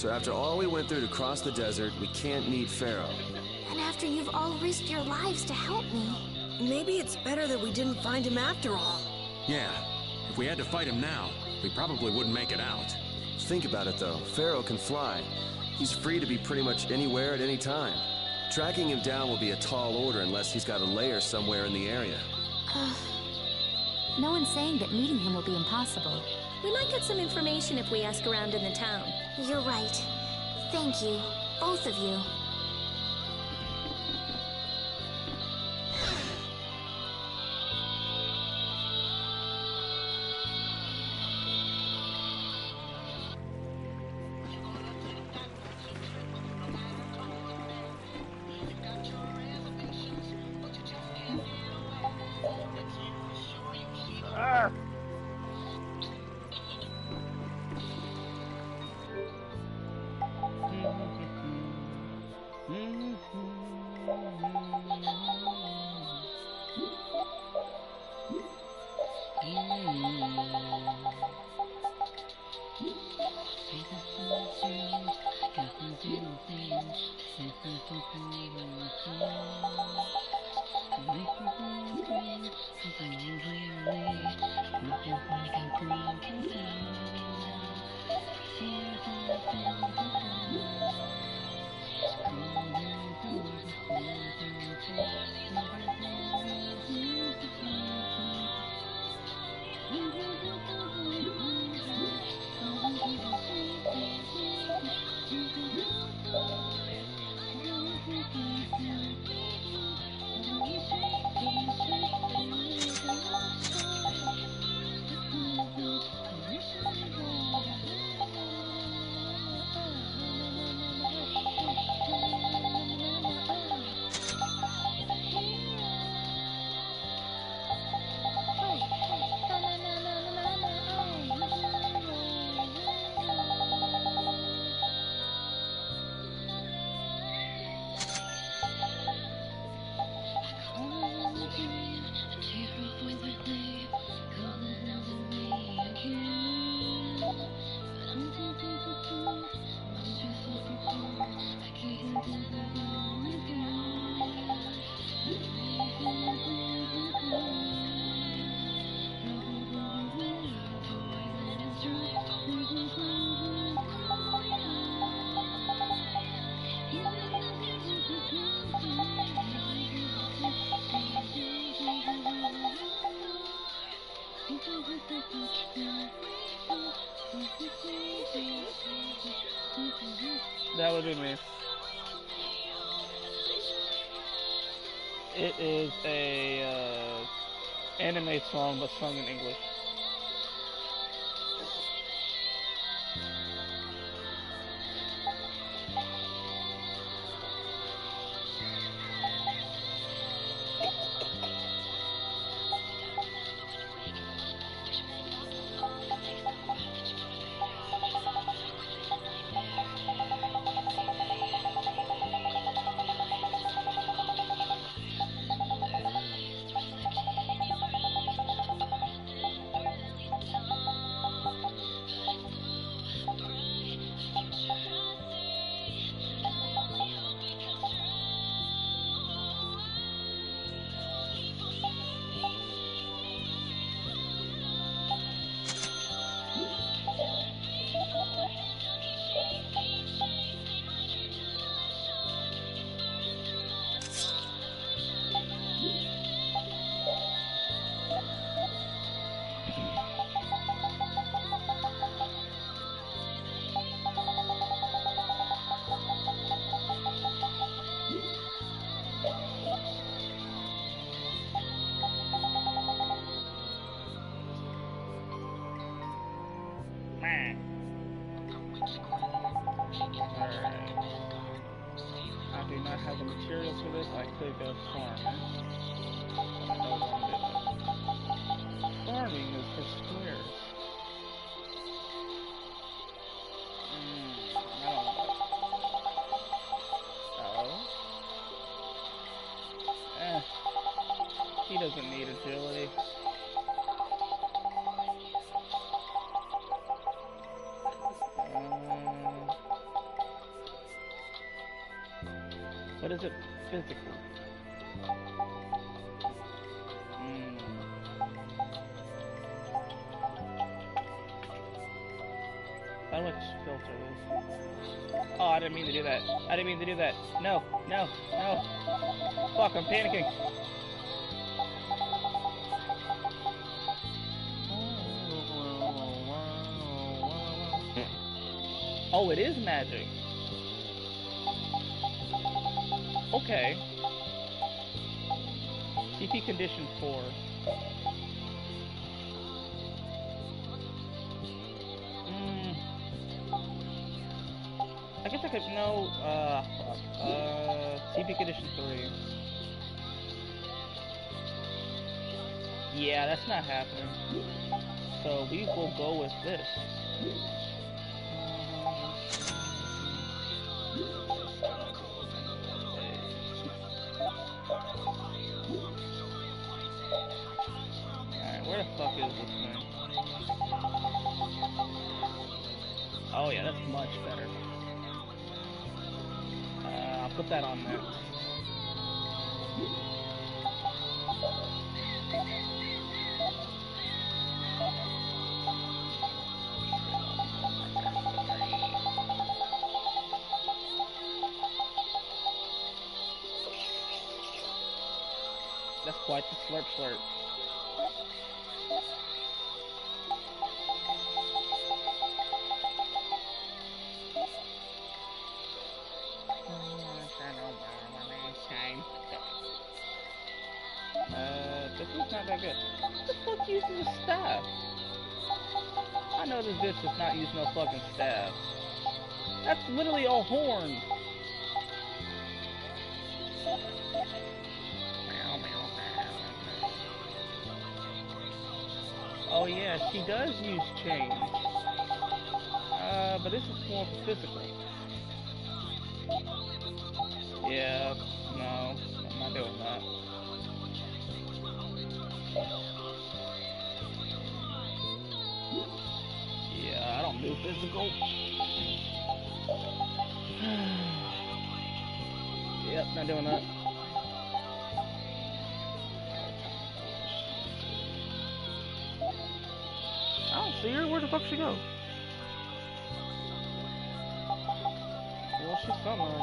So after all we went through to cross the desert, we can't meet Pharaoh. And after you've all risked your lives to help me. Maybe it's better that we didn't find him after all. Yeah, if we had to fight him now, we probably wouldn't make it out. Think about it though, Pharaoh can fly. He's free to be pretty much anywhere at any time. Tracking him down will be a tall order unless he's got a lair somewhere in the area. No one's saying that meeting him will be impossible. We might get some information if we ask around in the town. You're right. Thank you, both of you. That would be me. It is a anime song, but sung in English. I do not have the materials for this. I could go farming. But I don't want to do that. Farming is for squares. I don't want that. Oh. He doesn't need agility. But is it physical? How do I just filter this? Oh, I didn't mean to do that. I didn't mean to do that. No, no, no. Fuck, I'm panicking. Oh, it is magic. Okay. CP condition 4. I guess I could, no, fuck. CP condition 3. Yeah, that's not happening. So we will go with this. Alright, where the fuck is this thing? Oh yeah, that's much better. I'll put that on there. That's quite the slurp slurp. This is not that good. What the fuck uses a staff? I know this bitch does not use no fucking staff. That's literally a horn. Oh yeah, she does use chains. But this is more physical. Yeah, no, I'm not doing that. Yeah, I don't do physical. Yep, not doing that. I don't see her. Where the fuck she go? Well, she's somewhere.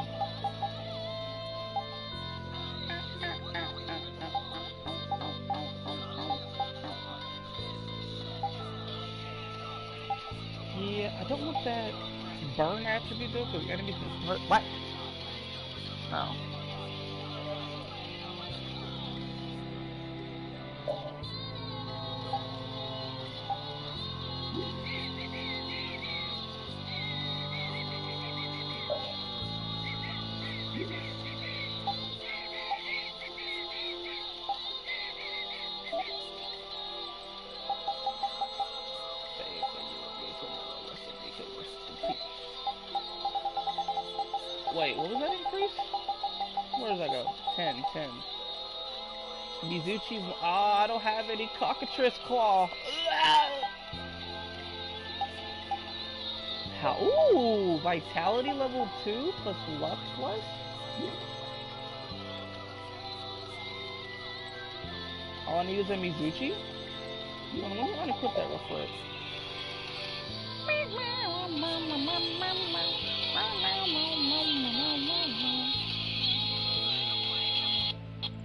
Yeah, I don't want that burn attribute though, because enemies can hurt. What? Oh. Wait, what was that increase? Where does that go? 10. Mizuchi's... I don't have any cockatrice claw. How? Ooh, vitality level 2 plus luck plus? I want to use a Mizuchi? Let me equip that real quick.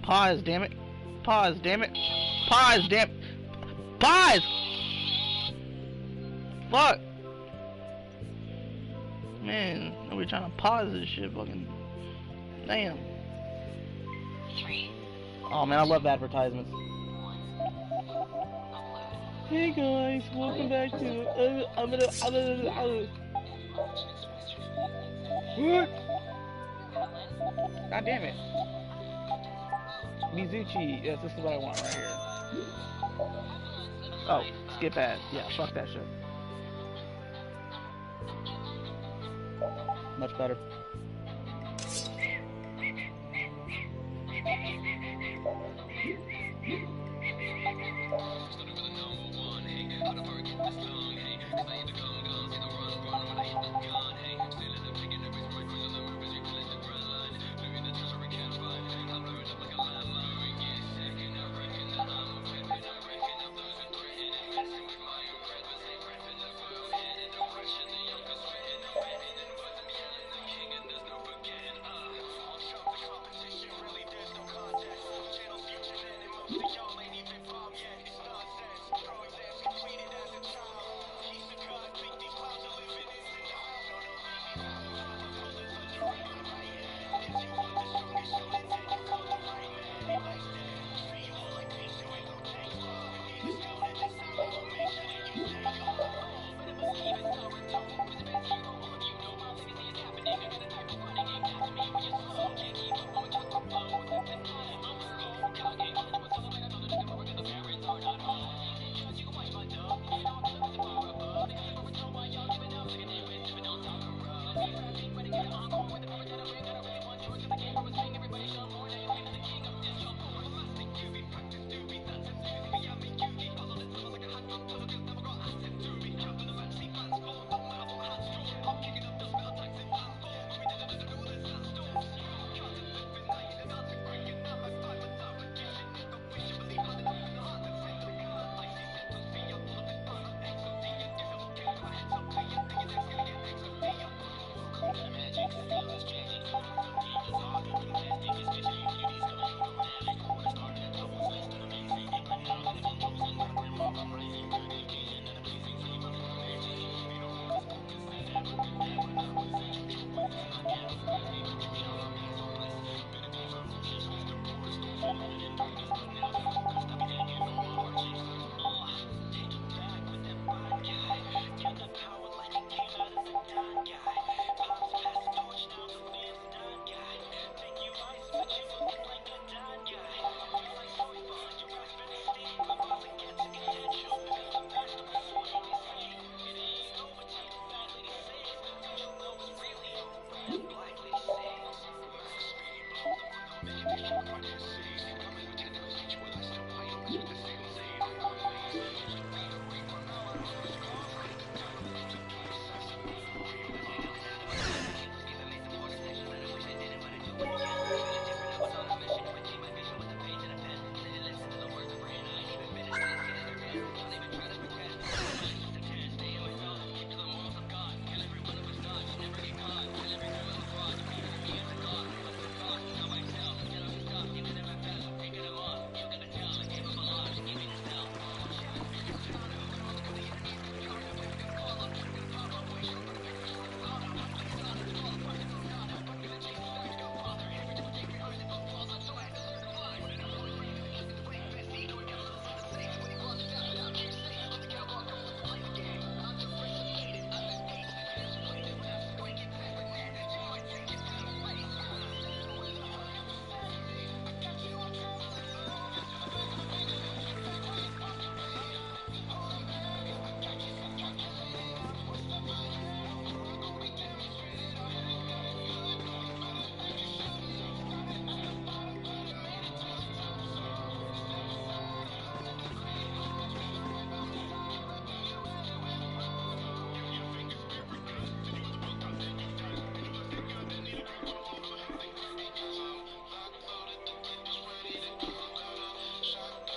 Pause, damn it. Pause, damn it. Pause, damn it. Pause! Fuck! Man, nobody trying to pause this shit, fucking... Damn. Oh man, I love advertisements. Hey guys, welcome back to... What? God damn it. Mizuchi, yes, this is what I want right here. Oh, skip ad. Yeah, fuck that shit. Much better.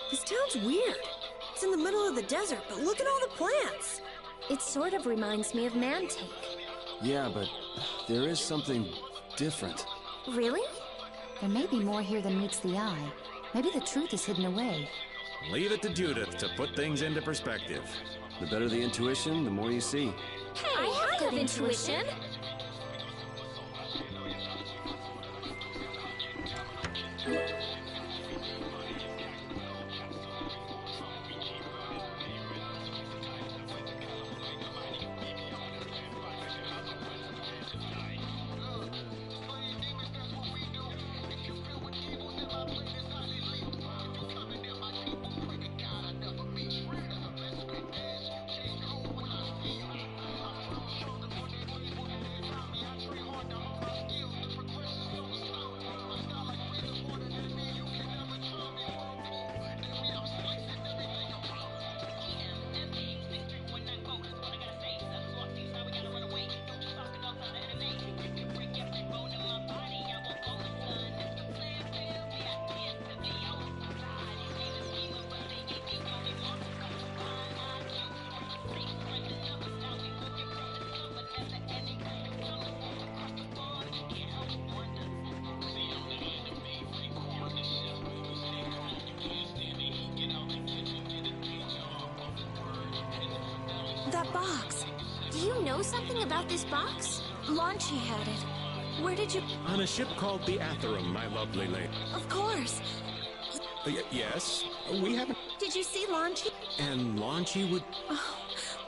This town's weird. It's in the middle of the desert, but look at all the plants. It sort of reminds me of Mantake. Yeah, but there is something different. Really? There may be more here than meets the eye. Maybe the truth is hidden away. Leave it to Judith to put things into perspective. The better the intuition, the more you see. Hey, I have intuition. That box. Do you know something about this box? Launchy had it. Where did you... On a ship called the Atherum, my lovely lady. Of course. Yes, we haven't... Did you see Launchy? And Launchy would... Oh,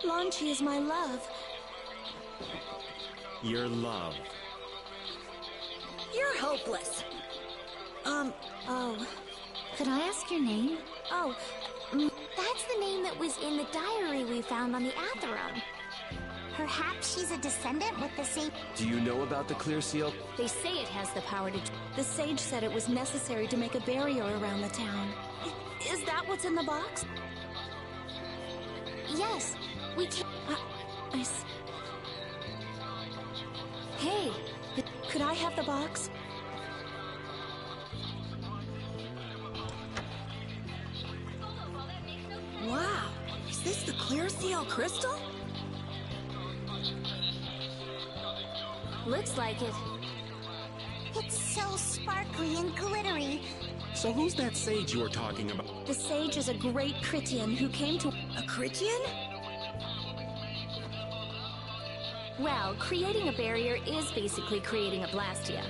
Launchy is my love. Your love. You're hopeless. Oh. Could I ask your name? Oh, That's the name that was in the diary we found on the Atherum. Perhaps she's a descendant with the same... Do you know about the clear seal? They say it has the power to... the sage said it was necessary to make a barrier around the town. Is that what's in the box? Yes, we can... Hey, could I have the box? Wow, is this the clear seal crystal? Looks like it. It's so sparkly and glittery. So who's that sage you were talking about? The sage is a great Critian who came to... A Critian? Well, creating a barrier is basically creating a Blastia.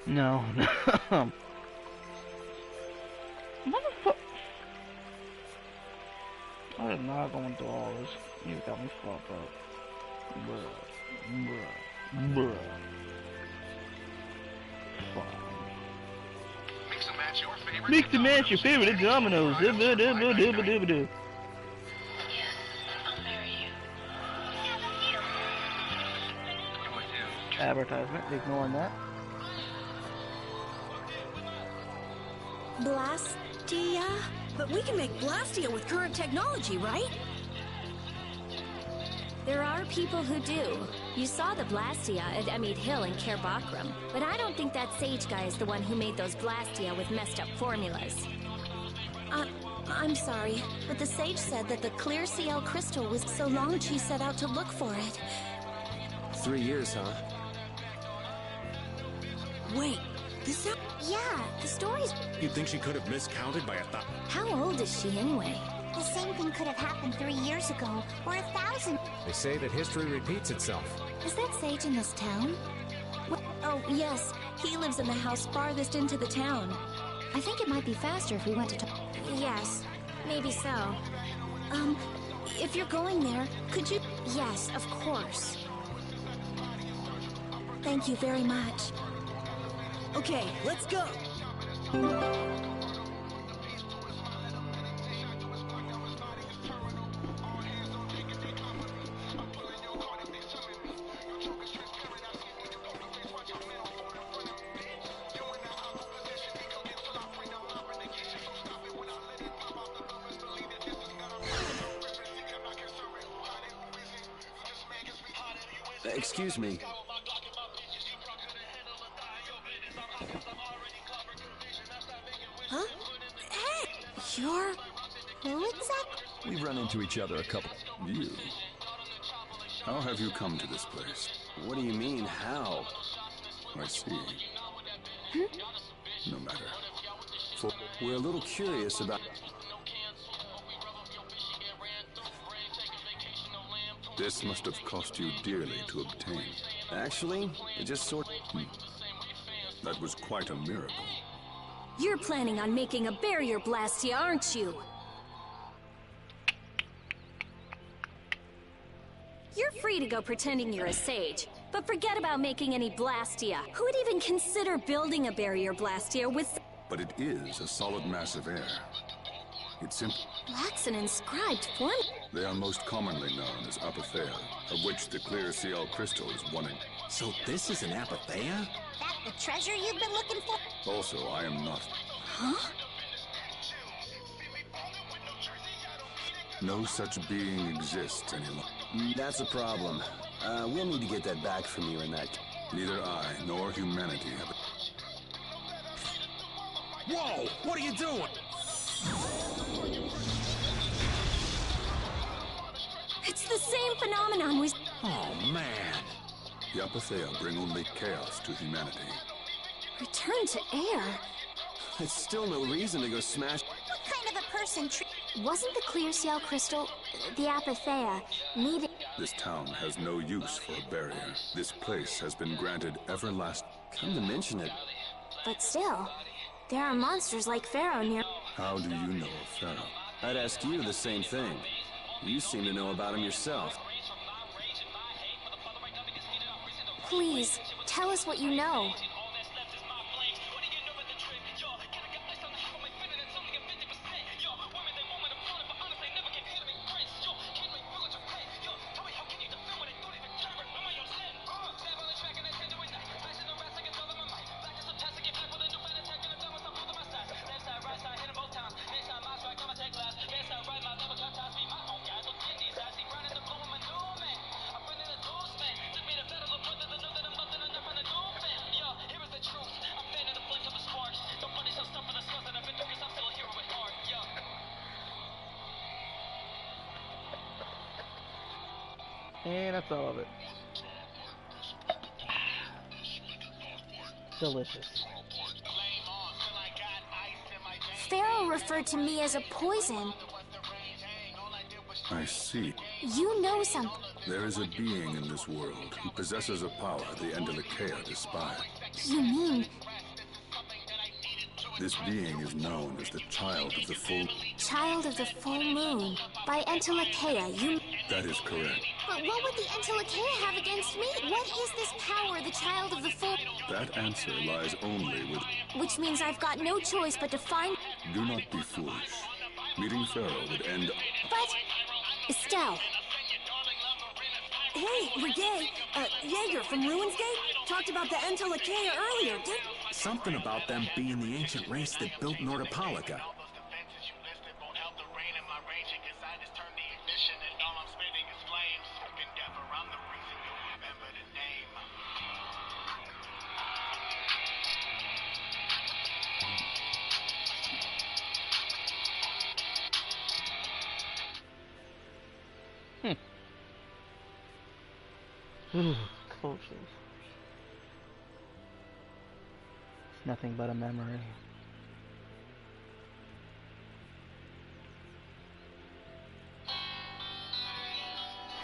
No. Motherfucker. I am not going through all this. You got me fucked up. Bruh. Fine. Mix and match your favorite dominoes. Advertisement, ignoring that. Blastia? But we can make Blastia with current technology, right? There are people who do. You saw the Blastia at Emmett Hill in Cair Bakram, but I don't think that sage guy is the one who made those Blastia with messed up formulas. I'm sorry, but the sage said that the clear CL crystal was so long she set out to look for it. 3 years, huh? Wait, this... Yeah, the story's... You'd think she could have miscounted by How old is she anyway? The same thing could have happened 3 years ago, or 1,000. They say that history repeats itself. Is that sage in this town? Oh, yes. He lives in the house farthest into the town. I think it might be faster if we went to talk. Yes, maybe so. If you're going there, could you... Yes, of course. Thank you very much. Okay, let's go! Excuse me. Huh? Hey! You're... Who exactly? We've run into each other a couple... You? How have you come to this place? What do you mean, how? I see. No matter. We're a little curious about... This must have cost you dearly to obtain. Actually, it just sort... That was quite a miracle. You're planning on making a barrier blastia, aren't you? You're free to go pretending you're a sage, but forget about making any blastia. Who would even consider building a barrier blastia with... But it is a solid mass of air. It's simple. Lacks an inscribed form. They are most commonly known as apatheia, of which the clear CL crystal is one. So this is an apatheia? That the treasure you've been looking for? Also, I am not. Huh? No such being exists any longer. That's a problem. We'll need to get that back from you in that... Neither I nor humanity have it. Whoa! What are you doing? It's the same phenomenon we... Oh, man. The apatheia bring only chaos to humanity. Return to air? It's still no reason to go smash... What kind of a person Wasn't the clear CL crystal, the apatheia, needed... This town has no use for a barrier. This place has been granted everlasting... Come to mention it. But still, there are monsters like Pharaoh near... How do you know of Pharaoh? I'd ask you the same thing. You seem to know about him yourself. Please, tell us what you know. And that's all of it. Delicious. Pharaoh referred to me as a poison. I see. You know something. There is a being in this world who possesses a power the Endelicaea despise. You mean... This being is known as the Child of the Full... Child of the Full Moon. By Endelicaea, you... That is correct. But what would the Endelicaea have against me? What is this power, the Child of the Full... That answer lies only with... Which means I've got no choice but to find... Do not be foolish. Meeting Pharaoh would end... But... Estelle. Hey, Reggae! Jaeger from Ruinsgate talked about the Endelicaea earlier, didn't... Something about them being the ancient race that built Nordopolica. Coaches. It's nothing but a memory.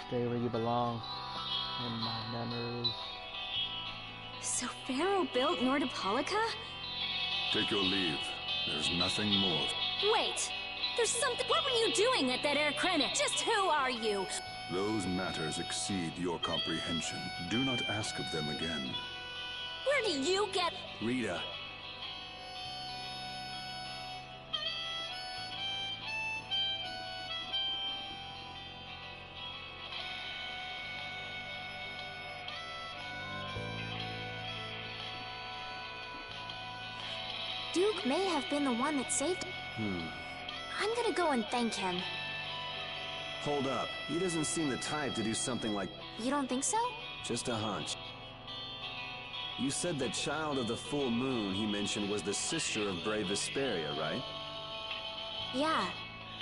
Stay where you belong. In my memories. So Pharaoh built Nordopolica? Take your leave. There's nothing more. Wait! There's something. What were you doing at that air crennic? Just who are you? Those matters exceed your comprehension. Do not ask of them again. Where do you get. Rita. Duke may have been the one that saved him. I'm gonna go and thank him. Hold up. He doesn't seem the type to do something like... You don't think so? Just a hunch. You said that child of the full moon he mentioned was the sister of brave Vesperia, right? Yeah.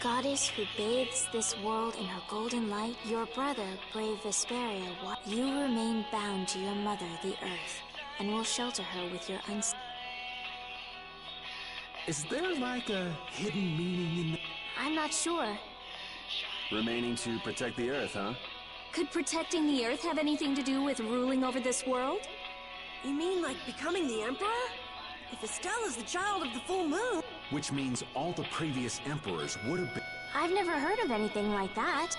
Goddess who bathes this world in her golden light, your brother, brave Vesperia, you remain bound to your mother, the Earth, and will shelter her with your Is there like a hidden meaning in the... I'm not sure. Remaining to protect the Earth, huh? Could protecting the Earth have anything to do with ruling over this world? You mean like becoming the Emperor? If Estelle is the child of the full moon... Which means all the previous emperors would have been... I've never heard of anything like that.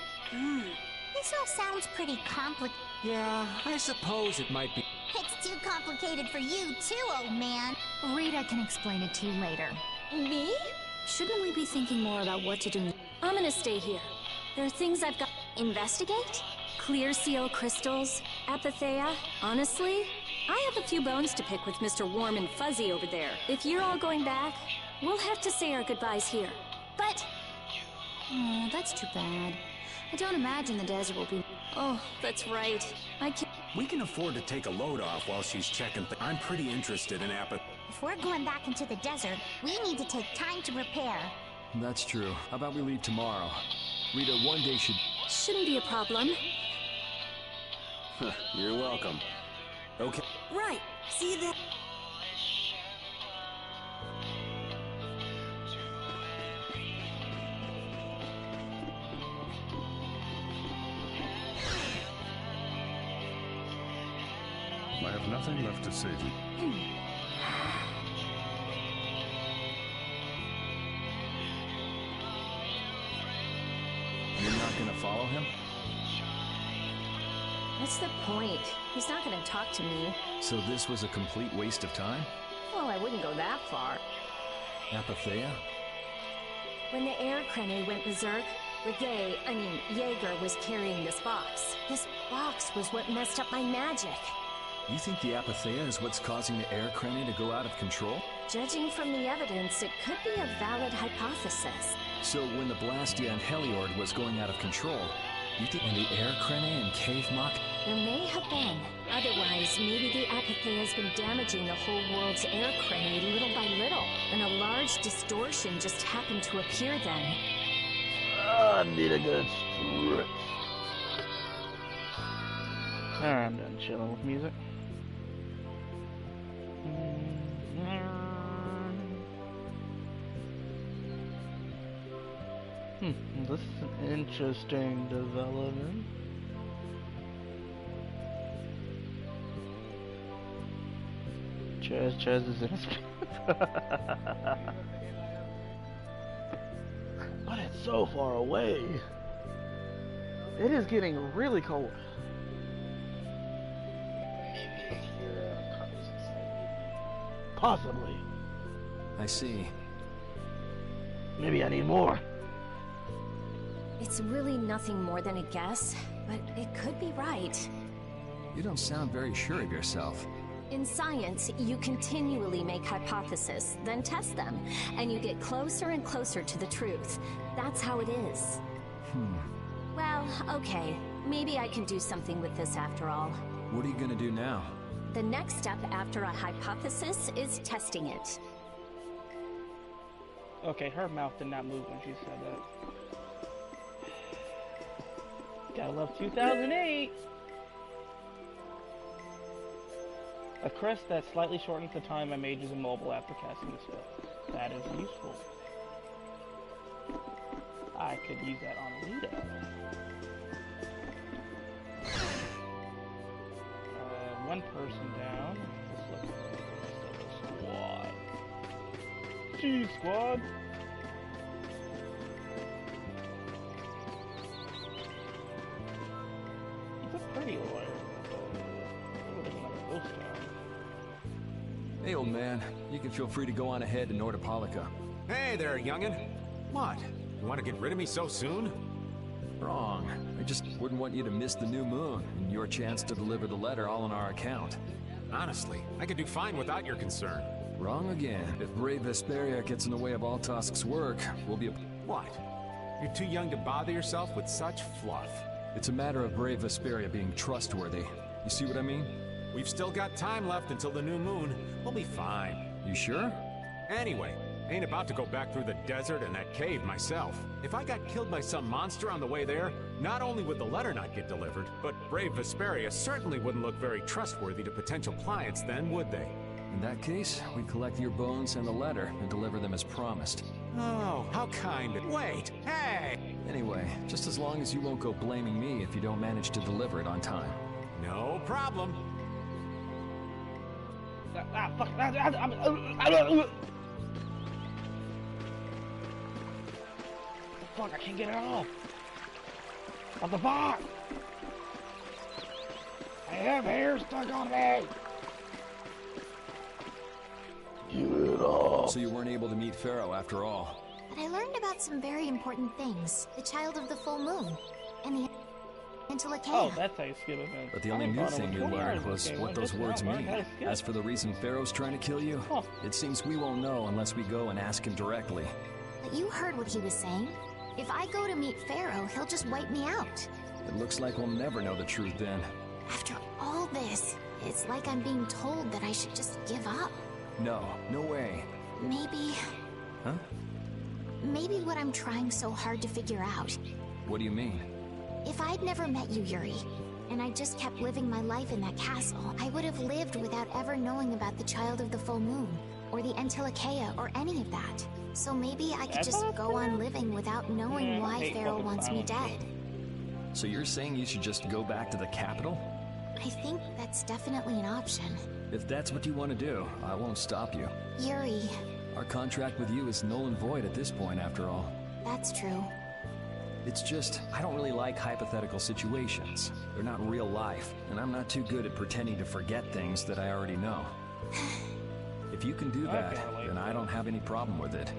This all sounds pretty complicated. Yeah, I suppose it might be... It's too complicated for you too, old man. Rita can explain it to you later. Me? Shouldn't we be thinking more about what to do? I'm gonna stay here. There are things I've got. Investigate? Clear seal crystals, apatheia. Honestly, I have a few bones to pick with Mr. Warm and Fuzzy over there. If you're all going back, we'll have to say our goodbyes here. But... Oh, that's too bad. I don't imagine the desert will be... Oh, that's right. I can't... We can afford to take a load off while she's checking I'm pretty interested in If we're going back into the desert, we need to take time to prepare. That's true. How about we leave tomorrow? Rita, one day should... Shouldn't be a problem. You're welcome. Okay. Right. See that? I have nothing left to say to you. You're not gonna follow him? What's the point? He's not gonna talk to me. So this was a complete waste of time? Well, I wouldn't go that far. Apatheia? When the air crane went berserk, Jaeger was carrying this box. This box was what messed up my magic. You think the apatheia is what's causing the air crane to go out of control? Judging from the evidence, it could be a valid hypothesis. So when the Blastia and Heliord was going out of control, you think in the air crane and cave mock? There may have been. Otherwise, maybe the apatheia has been damaging the whole world's air crane little by little, and a large distortion just happened to appear then. I need a good stretch. I'm done chilling with music. This is an interesting development. Chaz is in his But it's so far away. It is getting really cold. Possibly. I see. Maybe I need more. It's really nothing more than a guess, but it could be right. You don't sound very sure of yourself. In science, you continually make hypotheses, then test them, and you get closer and closer to the truth. That's how it is. Well, okay. Maybe I can do something with this after all. What are you gonna do now? The next step after a hypothesis is testing it. Okay, her mouth did not move when she said that. Gotta love 2008! A crest that slightly shortens the time my mage is immobile after casting the spell. That is useful. I could use that on Rita. One person down. Let's look at the rest of the squad. cheese, squad. He's a pretty lawyer. Hey, old man. You can feel free to go on ahead to Nordopolica. Hey there, youngin'. What? You want to get rid of me so soon? Wrong. I just wouldn't want you to miss the new moon and your chance to deliver the letter all on our account. Honestly, I could do fine without your concern. Wrong again. If brave Vesperia gets in the way of Altosk's work, we'll be... What? You're too young to bother yourself with such fluff. It's a matter of brave Vesperia being trustworthy. You see what I mean? We've still got time left until the new moon. We'll be fine. You sure? Anyway, ain't about to go back through the desert and that cave myself. If I got killed by some monster on the way there, not only would the letter not get delivered, but brave Vesperia certainly wouldn't look very trustworthy to potential clients then, would they? In that case, we collect your bones and the letter and deliver them as promised. Oh, how kind of... Wait, hey! Anyway, just as long as you won't go blaming me if you don't manage to deliver it on time. No problem. Fuck, I can't get it off. Of the box. I have hair stuck on me. Get it off. So you weren't able to meet Pharaoh after all. But I learned about some very important things. The child of the full moon. And the Antilochaea. Oh, that's how you skip events. But the only new thing you learned was what those words mean. As for the reason Pharaoh's trying to kill you, it seems we won't know unless we go and ask him directly. But you heard what he was saying. If I go to meet Pharaoh, he'll just wipe me out. It looks like we'll never know the truth then. After all this, it's like I'm being told that I should just give up. No, no way. Maybe... Huh? Maybe what I'm trying so hard to figure out. What do you mean? If I'd never met you, Yuri, and I just kept living my life in that castle, I would have lived without ever knowing about the child of the full moon, or the Antilochaea, or any of that. So maybe I could just go on living without knowing why Pharaoh wants me dead. So you're saying you should just go back to the capital? I think that's definitely an option. If that's what you want to do, I won't stop you. Yuri. Our contract with you is null and void at this point, after all. That's true. It's just, I don't really like hypothetical situations. They're not real life, and I'm not too good at pretending to forget things that I already know. If you can do that, then I don't have any problem with it.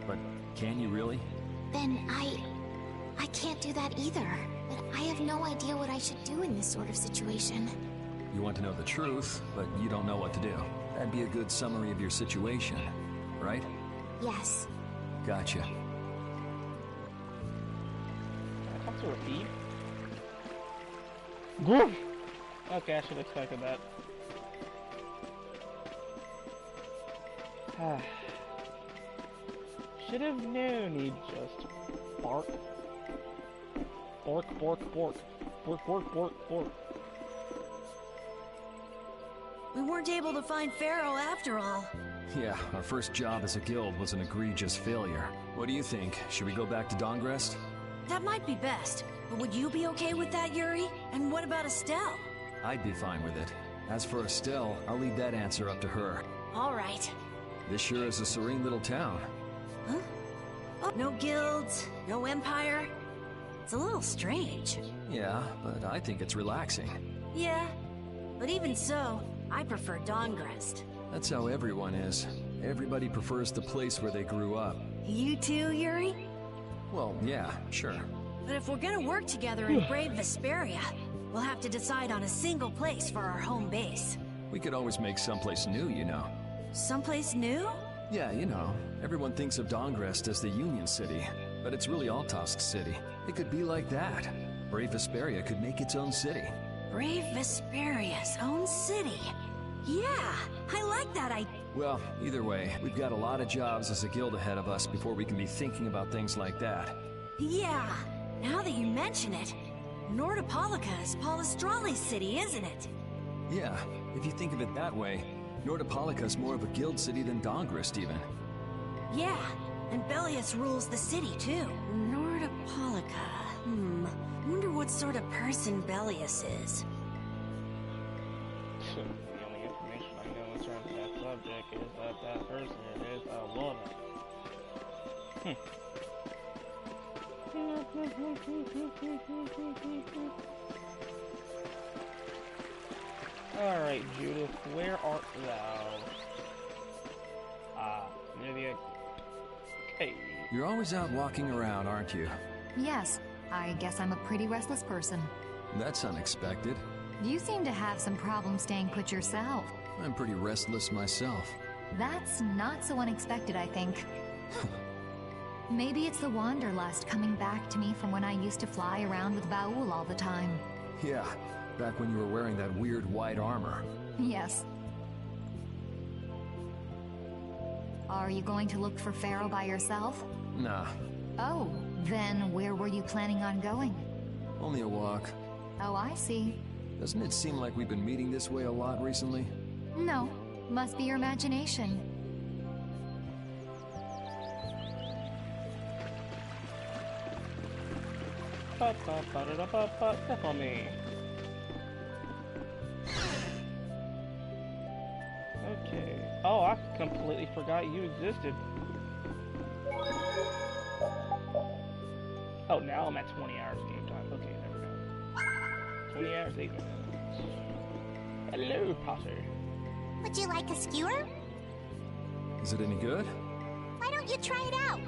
But can you really? Then I can't do that either. But I have no idea what I should do in this sort of situation. You want to know the truth, but you don't know what to do. That'd be a good summary of your situation, right? Yes. Gotcha. To repeat? Groove! Okay, I should have expected that. Should have known he'd just bark. Bork, bork, bork. Bork, bork, bork, bork. We weren't able to find Pharaoh after all. Yeah, our first job as a guild was an egregious failure. What do you think? Should we go back to Dongrest? That might be best. But would you be okay with that, Yuri? And what about Estelle? I'd be fine with it. As for Estelle, I'll leave that answer up to her. All right. This sure is a serene little town. Huh? Oh, no guilds, no empire. It's a little strange. Yeah, but I think it's relaxing. Yeah, but even so, I prefer Dongrest. That's how everyone is. Everybody prefers the place where they grew up. You too, Yuri? Well, yeah, sure. But if we're gonna work together in brave Vesperia, we'll have to decide on a single place for our home base. We could always make someplace new, you know. Someplace new? Yeah, you know. Everyone thinks of Dongrest as the Union City, but it's really Altosk City. It could be like that. Brave Vesperia could make its own city. Brave Vesperia's own city. Yeah, I like that idea. Well, either way, we've got a lot of jobs as a guild ahead of us before we can be thinking about things like that. Yeah, now that you mention it, Nordopolica is Polistrali's city, isn't it? Yeah, if you think of it that way, Nordopolica is more of a guild city than Dongrest, even. Yeah, and Bellius rules the city, too. Nordopolica. Wonder what sort of person Bellius is. The only information I know is around that subject. check is that person is a woman. Alright, Judith, where art thou? Near the cave. You're always out walking around, aren't you? Yes, I guess I'm a pretty restless person. That's unexpected. You seem to have some problems staying put yourself. I'm pretty restless myself. That's not so unexpected, I think. Maybe it's the wanderlust coming back to me from when I used to fly around with Baul all the time. Yeah, back when you were wearing that weird white armor. Yes. Are you going to look for Pharaoh by yourself? Nah. Oh, then where were you planning on going? Only a walk. Oh, I see. Doesn't it seem like we've been meeting this way a lot recently? No, must be your imagination. Step on me. Okay. Oh, I completely forgot you existed. Oh, now I'm at 20 hours game time. Okay, there we go. 20 hours, 8 minutes. Hello, Potter. Would you like a skewer? Is it any good? Why don't you try it out?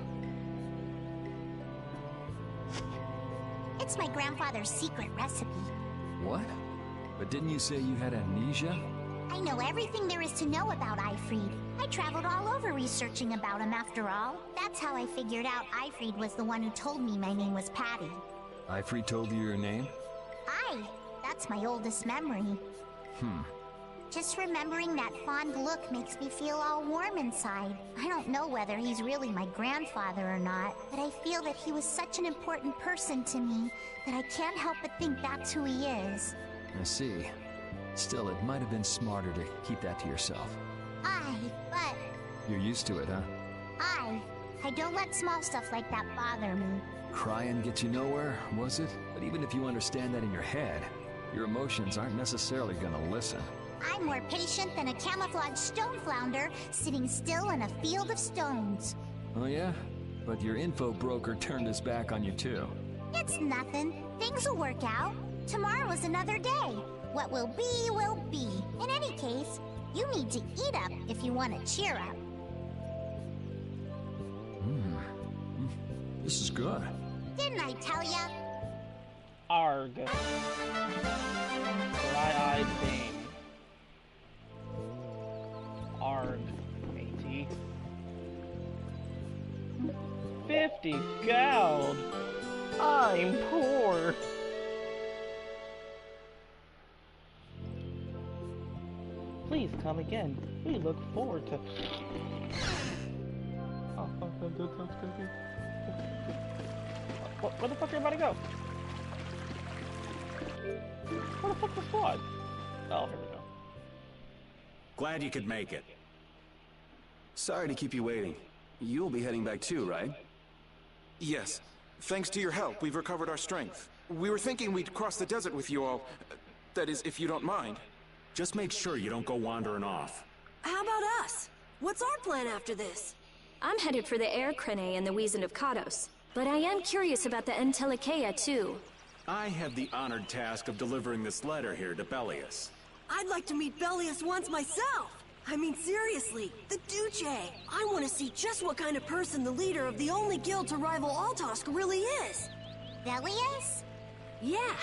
It's my grandfather's secret recipe. What? But didn't you say you had amnesia? I know everything there is to know about Ifrid. I traveled all over researching about him after all. That's how I figured out Ifrid was the one who told me my name was Patty. Ifrid told you your name? That's my oldest memory. Just remembering that fond look makes me feel all warm inside. I don't know whether he's really my grandfather or not, but I feel that he was such an important person to me that I can't help but think that's who he is. I see. Still, it might have been smarter to keep that to yourself. But... You're used to it, huh? I don't let small stuff like that bother me. Crying gets you nowhere, was it? But even if you understand that in your head, your emotions aren't necessarily gonna listen. I'm more patient than a camouflaged stone flounder sitting still in a field of stones. Oh yeah? But your info broker turned his back on you too. It's nothing. Things will work out. Tomorrow is another day. What will be, will be. In any case, you need to eat up if you want to cheer up. This is good. Didn't I tell ya? Arg. Dry-eyed Bane. Arg, matey. 50 gold. I'm poor. Please come again. We look forward to... Where the fuck are everybody go? Where the fuck the squad? Oh, here we go. Glad you could make it. Sorry to keep you waiting. You'll be heading back too, right? Yes. Thanks to your help, we've recovered our strength. We were thinking we'd cross the desert with you all. That is, if you don't mind. Just make sure you don't go wandering off. How about us? What's our plan after this? I'm headed for the Air Crane and the Weasand of Kados. But I am curious about the Entelikeia, too. I have the honored task of delivering this letter here to Belius. I'd like to meet Belius once myself! I mean, seriously, the Duce! I want to see just what kind of person the leader of the only guild to rival Altosk really is! Belius? Yeah.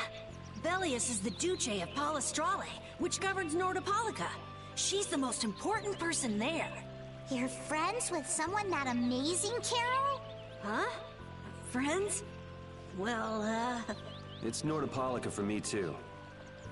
Belius is the Duce of Palestrale, which governs Nordopolica. She's the most important person there. You're friends with someone that amazing, Carol? Huh? Friends? Well, It's Nordopolica for me, too.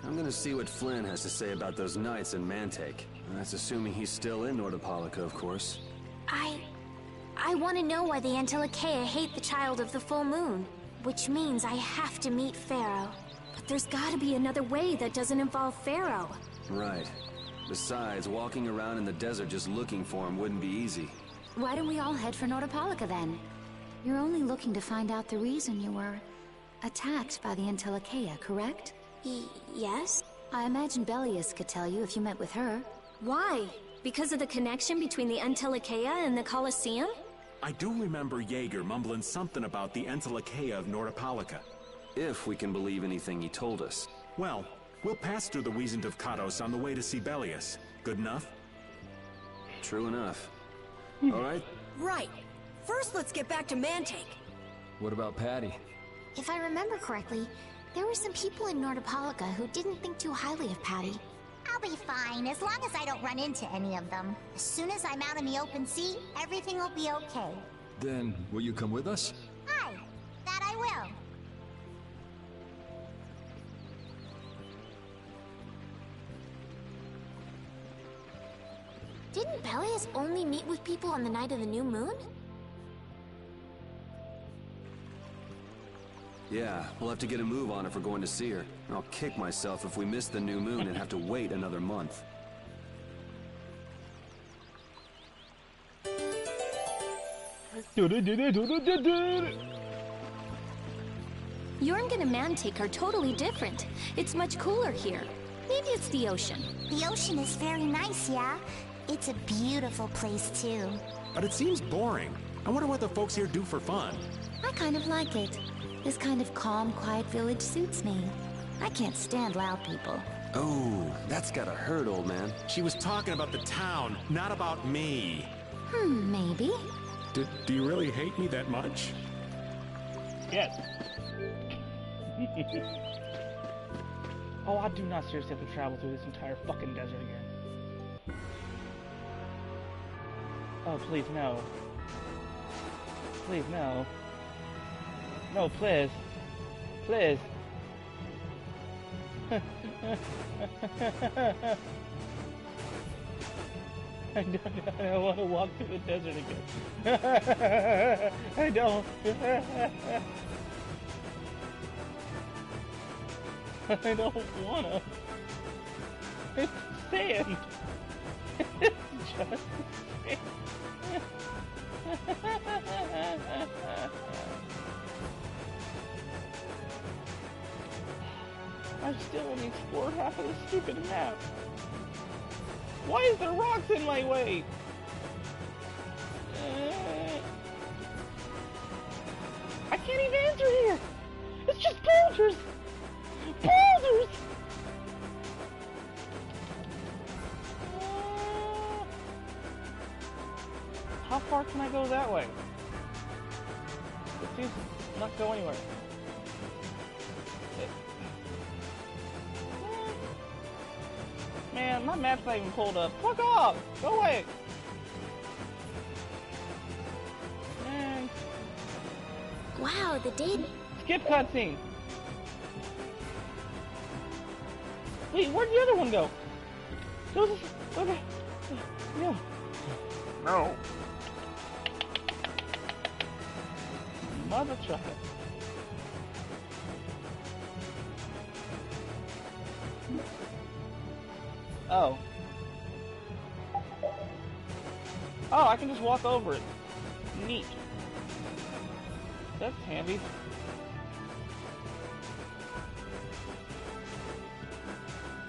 I'm gonna see what Flynn has to say about those knights in Mantake. That's assuming he's still in Nordopolica, of course. I want to know why the Entelikeia hate the Child of the Full Moon. Which means I have to meet Pharaoh. But there's gotta be another way that doesn't involve Pharaoh. Right. Besides, walking around in the desert just looking for him wouldn't be easy. Why don't we all head for Nordopolica then? You're only looking to find out the reason you were attacked by the Entelikeia, correct? Yes? I imagine Belius could tell you if you met with her. Why? Because of the connection between the Entelekea and the Colosseum? I do remember Jaeger mumbling something about the Entelekea of Nordopolica. If we can believe anything he told us. Well, we'll pass through the Wiesent of Kados on the way to Sibelius. Good enough? True enough. All right? Right. First, let's get back to Mantake. What about Patty? If I remember correctly, there were some people in Nordopolica who didn't think too highly of Patty. I'll be fine, as long as I don't run into any of them. As soon as I'm out in the open sea, everything will be okay. Then, will you come with us? Aye, that I will. Didn't Peleus only meet with people on the night of the new moon? Yeah, we'll have to get a move on if we're going to see her. And I'll kick myself if we miss the new moon and have to wait another month. Jorgen and Mantake are totally different. It's much cooler here. Maybe it's the ocean. The ocean is very nice, yeah? It's a beautiful place, too. But it seems boring. I wonder what the folks here do for fun. I kind of like it. This kind of calm, quiet village suits me. I can't stand loud people. Oh, that's gotta hurt, old man. She was talking about the town, not about me. Maybe. Do you really hate me that much? Yes. Oh, I do not seriously have to travel through this entire fucking desert again. Oh, please, no. Please, no. No, please. Please. I don't want to walk through the desert again. I don't. I don't wanna. It's sand. It's just sand. I still haven't explored half of this stupid map. Why is there rocks in my way? I can't even enter here. It's just boulders. Boulders. How far can I go that way? It seems to not go anywhere. Man, my map's not even pulled up. Fuck off! Go away! Man. Wow, the day... Skip cutscene! Wait, where'd the other one go? Okay. Yeah. No. Mother trucker. Oh. Oh, I can just walk over it. Neat. That's handy.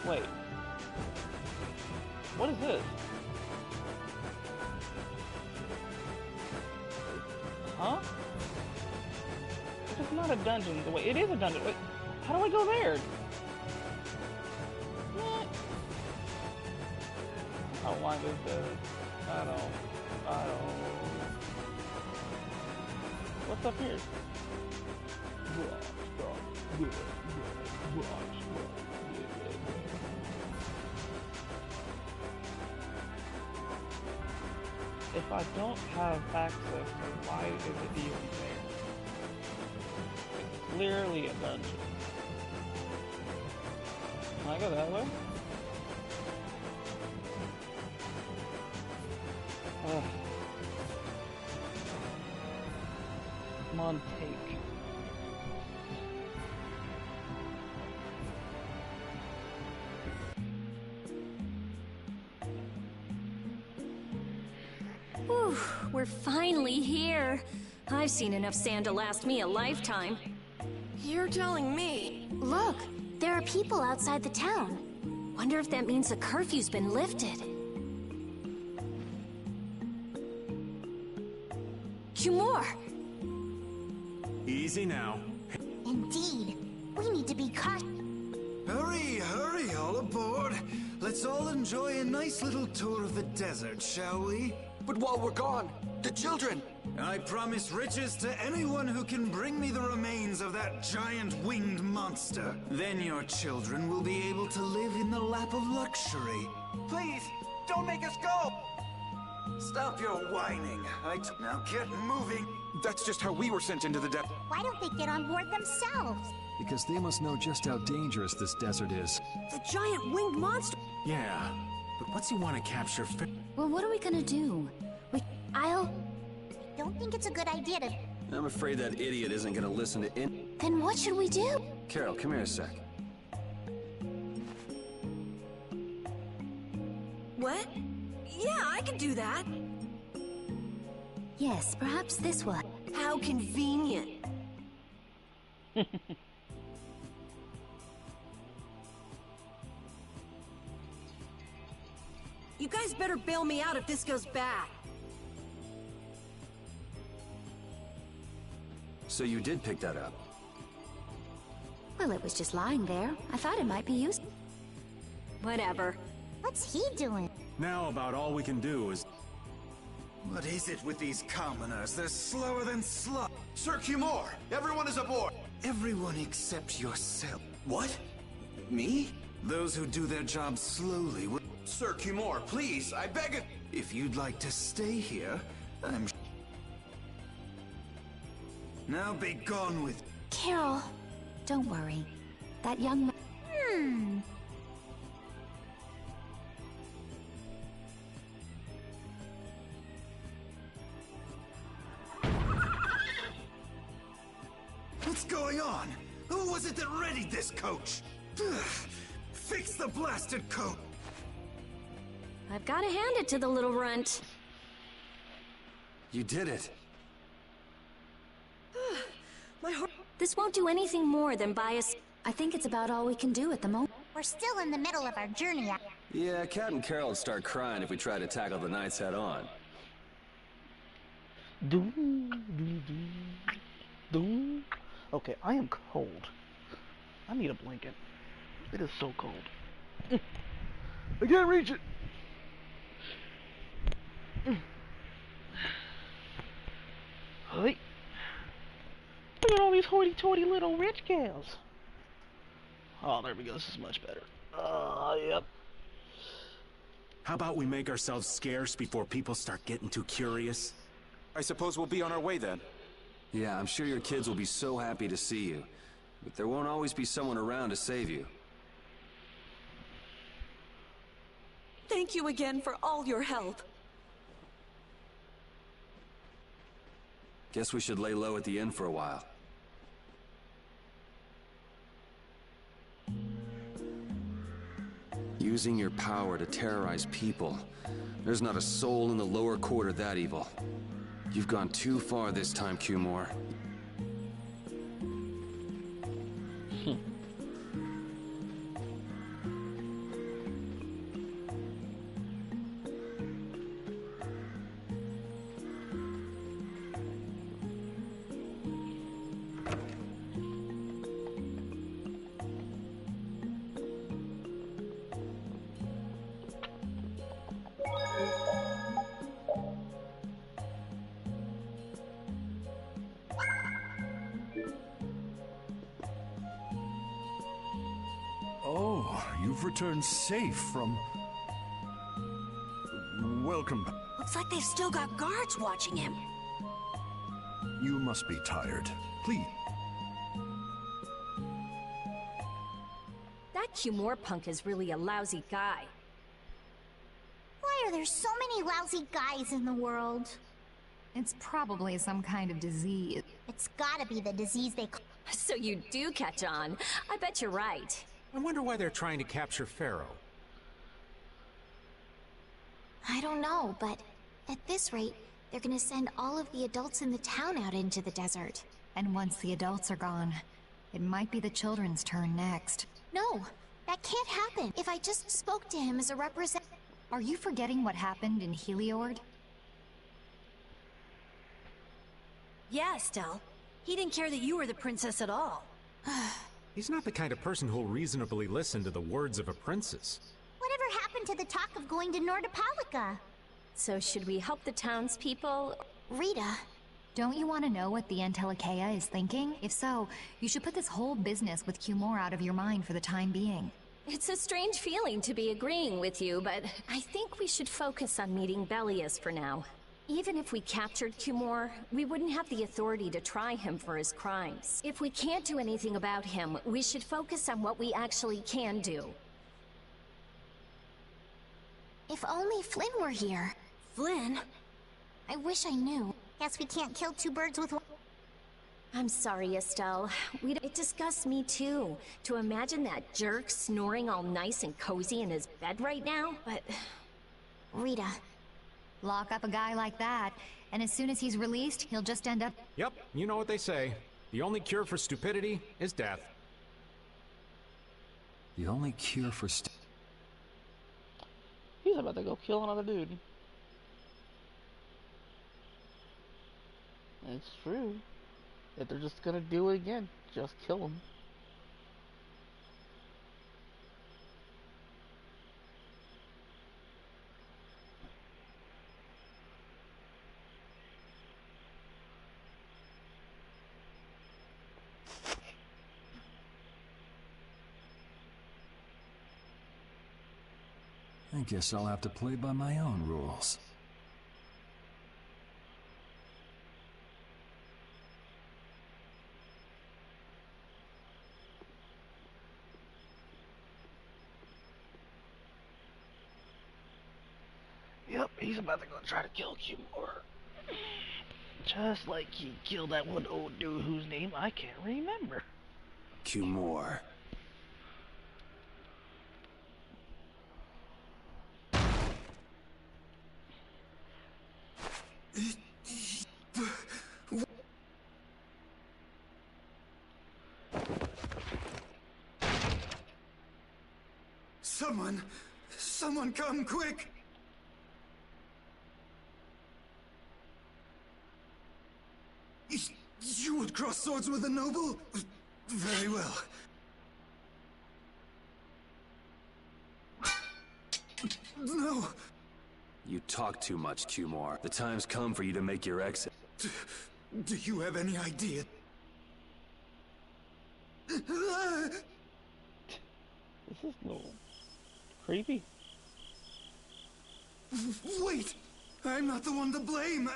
Wait. What is this? Huh? It's not a dungeon. Wait, it is a dungeon. Wait, how do I go there? What? How long is this? I don't. What's up here? If I don't have access to why is it even there? It's clearly a dungeon. Can I go that way? Ugh. Come on, take. Whew, we're finally here. I've seen enough sand to last me a lifetime. You're telling me. Look, there are people outside the town. Wonder if that means the curfew's been lifted. Cumore! Easy now. Indeed. We need to be cautious. Hurry, hurry, all aboard. Let's all enjoy a nice little tour of the desert, shall we? But while we're gone, the children! I promise riches to anyone who can bring me the remains of that giant winged monster. Then your children will be able to live in the lap of luxury. Please, don't make us go! Stop your whining. Now get moving. That's just how we were sent into the depth. Why don't they get on board themselves? Because they must know just how dangerous this desert is. The giant winged monster! Yeah, but what's he want to capture? Well, what are we gonna do? I don't think it's a good idea to... I'm afraid that idiot isn't gonna listen to Then what should we do? Carol, come here a sec. What? Yeah, I can do that. Yes, perhaps this one. How convenient. You guys better bail me out if this goes bad. So you did pick that up? Well, it was just lying there. I thought it might be used. Whatever. What's he doing? Now about all we can do is... What is it with these commoners? They're slower than slug. Sir Cumore, everyone is aboard! Everyone except yourself. What? Me? Those who do their jobs slowly will... Sir Cumore, please, I beg it. If you'd like to stay here, I'm... Now be gone with... Carol, don't worry. That young man... What's going on? Who was it that readied this coach? Fix the blasted coat! I've got to hand it to the little runt. You did it. My heart... This won't do anything more than buy us... I think it's about all we can do at the moment. We're still in the middle of our journey. Yeah, Cat and Carol would start crying if we tried to tackle the Knights head on. Okay, I am cold. I need a blanket. It is so cold. I can't reach it. Hey. Look at all these hoity-toity little rich gals. Oh, there we go. This is much better. Yep. How about we make ourselves scarce before people start getting too curious? I suppose we'll be on our way then. Yeah, I'm sure your kids will be so happy to see you. But there won't always be someone around to save you. Thank you again for all your help. Guess we should lay low at the inn for a while. Using your power to terrorize people. There's not a soul in the lower quarter that evil. You've gone too far this time, Cumore. Oh, you've returned safe from... Welcome back. Looks like they've still got guards watching him. You must be tired. Please. That Cumore punk is really a lousy guy. Why are there so many lousy guys in the world? It's probably some kind of disease. It's gotta be the disease they call... So you do catch on. I bet you're right. I wonder why they're trying to capture Pharaoh. I don't know, but at this rate, they're gonna send all of the adults in the town out into the desert. And once the adults are gone, it might be the children's turn next. No, that can't happen. If I just spoke to him as a representative... Are you forgetting what happened in Heliord? Yeah, Estelle. He didn't care that you were the princess at all. He's not the kind of person who'll reasonably listen to the words of a princess. Whatever happened to the talk of going to Nordopolica? So should we help the townspeople? Rita, don't you want to know what the Antilocheia is thinking? If so, you should put this whole business with Cumore out of your mind for the time being. It's a strange feeling to be agreeing with you, but I think we should focus on meeting Belius for now. Even if we captured Cumore, we wouldn't have the authority to try him for his crimes. If we can't do anything about him, we should focus on what we actually can do. If only Flynn were here. Flynn? I wish I knew. Guess we can't kill two birds with one. I'm sorry, Estelle. It disgusts me too, to imagine that jerk snoring all nice and cozy in his bed right now, but... Rita. Lock up a guy like that, and as soon as he's released, he'll just end up... Yep, you know what they say. The only cure for stupidity is death. The only cure for He's about to go kill another dude. It's true. If they're just gonna do it again, just kill him. I guess I'll have to play by my own rules. Yep, he's about to go try to kill Cumore. Just like he killed that one old dude whose name I can't remember. Cumore. Someone come quick! You would cross swords with a noble? Very well. No! You talk too much, Cumore. The time's come for you to make your exit. Do you have any idea? This is a little creepy. Wait! I'm not the one to blame.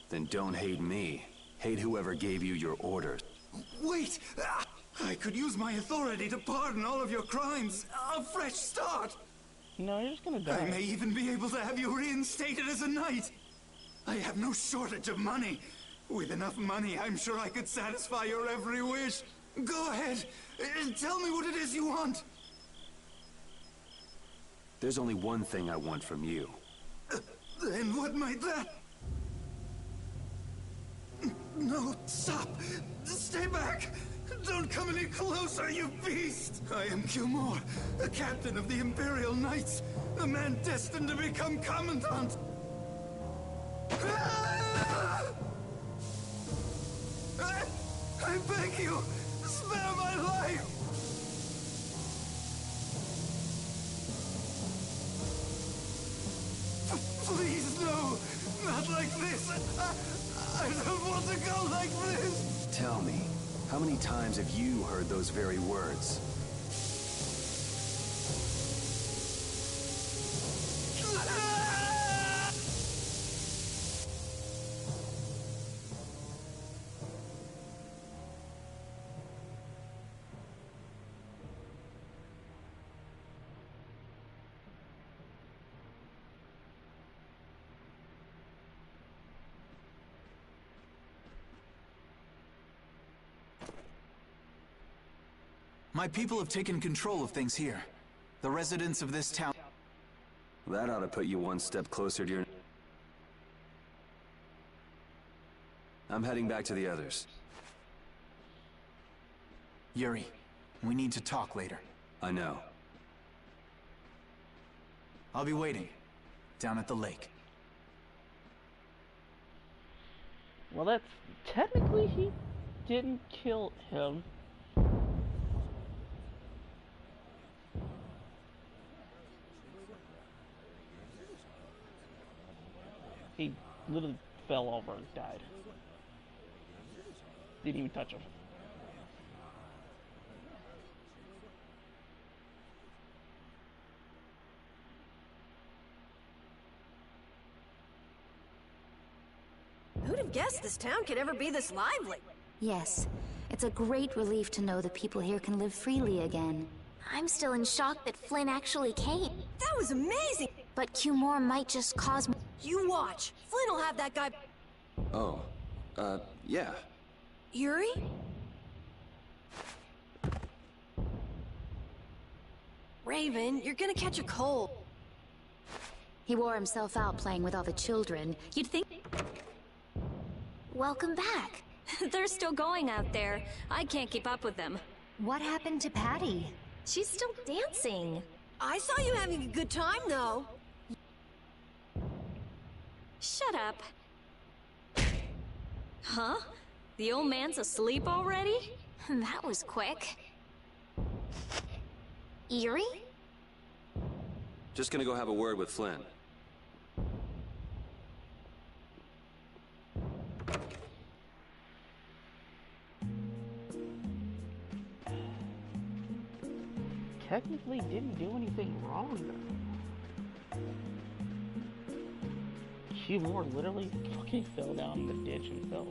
Then don't hate me. Hate whoever gave you your orders. Wait! I could use my authority to pardon all of your crimes. A fresh start! No, you're just gonna die. I may even be able to have you reinstated as a knight. I have no shortage of money. With enough money, I'm sure I could satisfy your every wish. Go ahead. Tell me what it is you want. There's only one thing I want from you. Then what might that... No, stop! Stay back! Don't come any closer, you beast! I am Cumore, the captain of the Imperial Knights, the man destined to become Commandant! I beg you, spare my life! Please, no! Not like this! I don't want to go like this! Tell me, how many times have you heard those very words? My people have taken control of things here. The residents of this town... That ought to put you one step closer to your... I'm heading back to the others. Yuri, we need to talk later. I know. I'll be waiting. Down at the lake. Well, that's... Technically, he didn't kill him. He literally fell over and died. Didn't even touch him. Who'd have guessed this town could ever be this lively? Yes, it's a great relief to know that people here can live freely again. I'm still in shock that Flynn actually came. That was amazing! But Cumore might just cause... You watch. Flynn will have that guy... Oh, yeah. Yuri? Raven, you're gonna catch a cold. He wore himself out playing with all the children. You'd think... Welcome back. They're still going out there. I can't keep up with them. What happened to Patty? She's still dancing. I saw you having a good time, though. Shut up. Huh? The old man's asleep already? That was quick. Yuri? Just gonna go have a word with Flynn. Technically didn't do anything wrong though. Cumore literally fucking fell down the ditch and fell.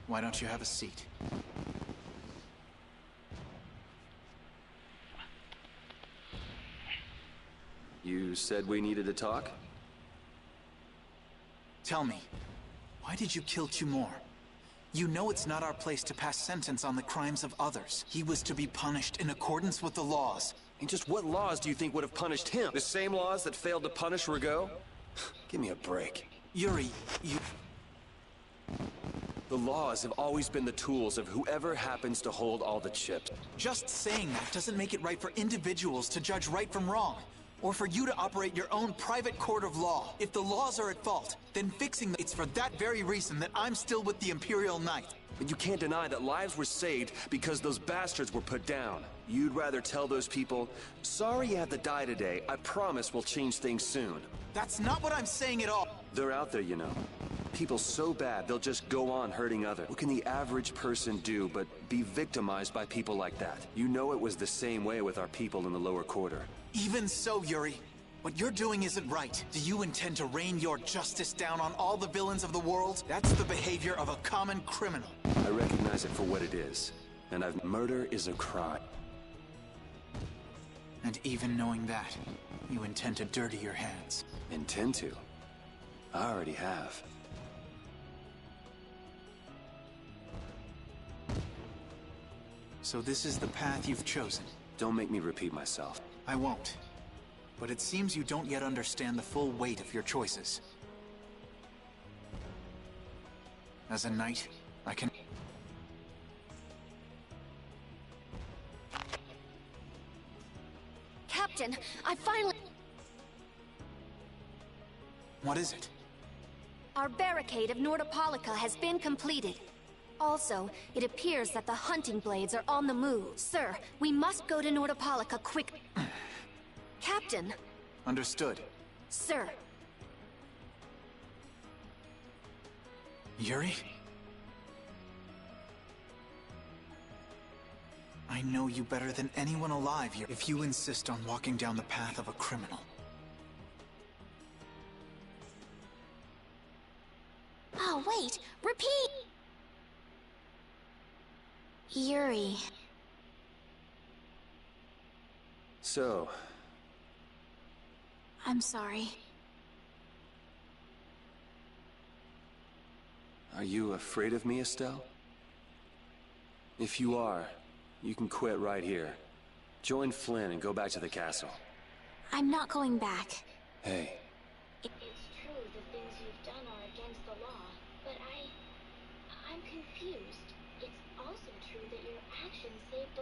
Why don't you have a seat? You said we needed to talk? Tell me, why did you kill Cumore? You know it's not our place to pass sentence on the crimes of others. He was to be punished in accordance with the laws. And just what laws do you think would have punished him? The same laws that failed to punish Rigaud? Give me a break. Yuri, you... The laws have always been the tools of whoever happens to hold all the chips. Just saying that doesn't make it right for individuals to judge right from wrong, or for you to operate your own private court of law. If the laws are at fault, then fixing them. It's for that very reason that I'm still with the Imperial Knight. But you can't deny that lives were saved because those bastards were put down. You'd rather tell those people, sorry you have to die today, I promise we'll change things soon. That's not what I'm saying at all. They're out there, you know. People so bad, they'll just go on hurting others. What can the average person do but be victimized by people like that? You know it was the same way with our people in the lower quarter. Even so, Yuri, what you're doing isn't right. Do you intend to rain your justice down on all the villains of the world? That's the behavior of a common criminal. I recognize it for what it is, and murder is a crime. And even knowing that, you intend to dirty your hands. Intend to? I already have. So this is the path you've chosen. Don't make me repeat myself. I won't. But it seems you don't yet understand the full weight of your choices. As a knight, I can... Captain, I finally... What is it? Our barricade of Nordopolica has been completed. Also, it appears that the hunting blades are on the move. Sir, we must go to Nordopolica quick. Captain! Understood. Sir! Yuri? I know you better than anyone alive, Yuri. If you insist on walking down the path of a criminal. Oh, wait! Repeat! Yuri. So... I'm sorry. Are you afraid of me, Estelle? If you are, you can quit right here. Join Flynn and go back to the castle. I'm not going back. Hey. It's true the things you've done are against the law, but I'm confused. It's also true that your actions saved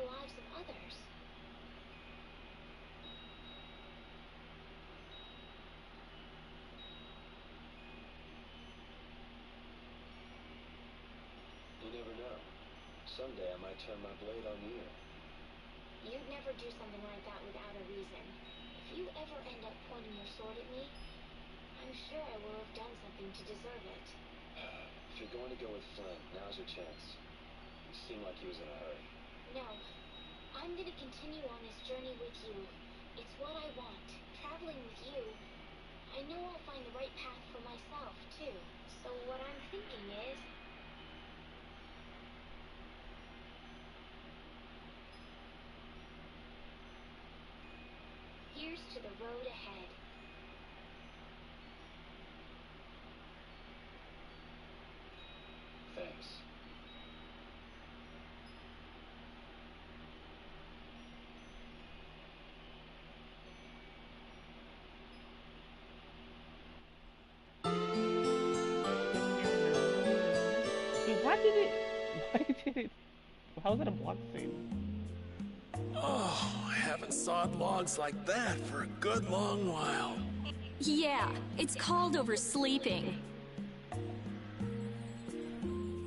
Someday I might turn my blade on you. You'd never do something like that without a reason. If you ever end up pointing your sword at me, I'm sure I will have done something to deserve it. If you're going to go with Flynn, now's your chance. You seem like he was in a hurry. No. I'm gonna continue on this journey with you. It's what I want. Traveling with you. I know I'll find the right path for myself, too. So what I'm thinking is... here's to the road ahead. Thanks. How is it a block scene? Oh, I haven't sawed logs like that for a good long while. Yeah, it's called oversleeping.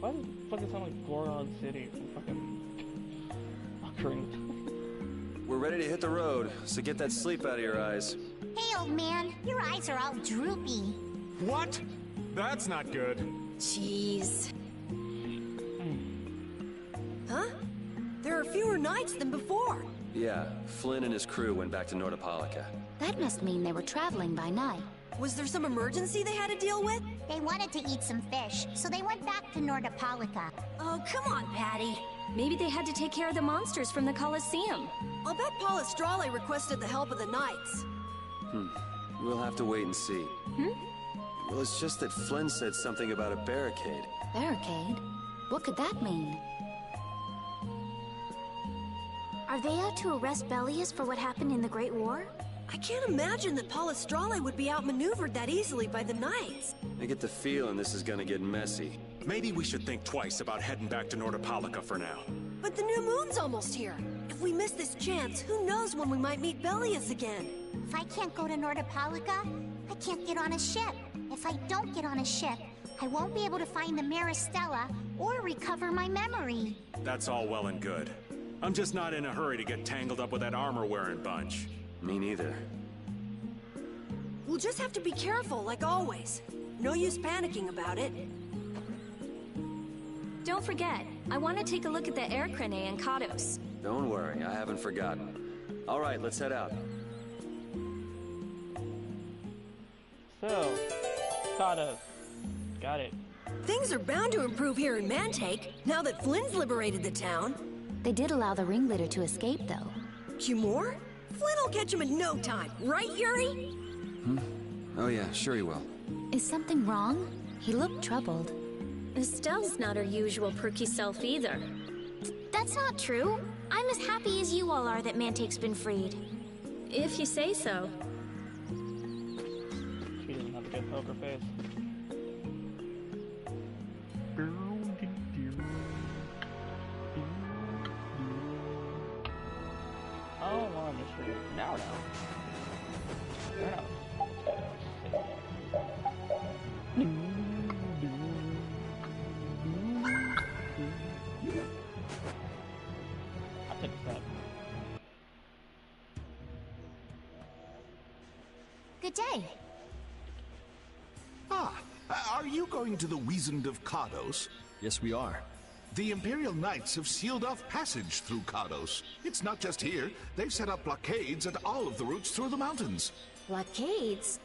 Why does it fucking sound like Goron City from fucking Ocarina? We're ready to hit the road, so get that sleep out of your eyes. Hey, old man, your eyes are all droopy. What? That's not good. Jeez. Huh? There are fewer knights than before. Yeah, Flynn and his crew went back to Nordopolica. That must mean they were traveling by night. Was there some emergency they had to deal with? They wanted to eat some fish, so they went back to Nordopolica. Oh, come on, Patty. Maybe they had to take care of the monsters from the Colosseum. I'll bet Palestrale requested the help of the knights. We'll have to wait and see. Well, it's just that Flynn said something about a barricade. Barricade? What could that mean? Are they out to arrest Bellius for what happened in the Great War? I can't imagine that Palestrale would be outmaneuvered that easily by the knights. I get the feeling this is gonna get messy. Maybe we should think twice about heading back to Nordopolica for now. But the new moon's almost here. If we miss this chance, who knows when we might meet Bellius again? If I can't go to Nordopolica, I can't get on a ship. If I don't get on a ship, I won't be able to find the Maristella or recover my memory. That's all well and good. I'm just not in a hurry to get tangled up with that armor-wearing bunch. Me neither. We'll just have to be careful, like always. No use panicking about it. Don't forget, I want to take a look at the air crane and Kados. Don't worry, I haven't forgotten. All right, let's head out. So, Kados. Got it. Things are bound to improve here in Mantake, now that Flynn's liberated the town. They did allow the ringleader to escape, though. Cumore? Flynn will catch him in no time, right, Yuri? Oh yeah, sure he will. Is something wrong? He looked troubled. Estelle's not her usual perky self either. That's not true. I'm as happy as you all are that Mantake's been freed. If you say so. She doesn't have a good poker face. Oh, well, I'm just reading. Now. I'll take a step. Good day. Ah, are you going to the Wizened of Kados? Yes, we are. The Imperial Knights have sealed off passage through Kados. It's not just here. They've set up blockades at all of the routes through the mountains. Blockades?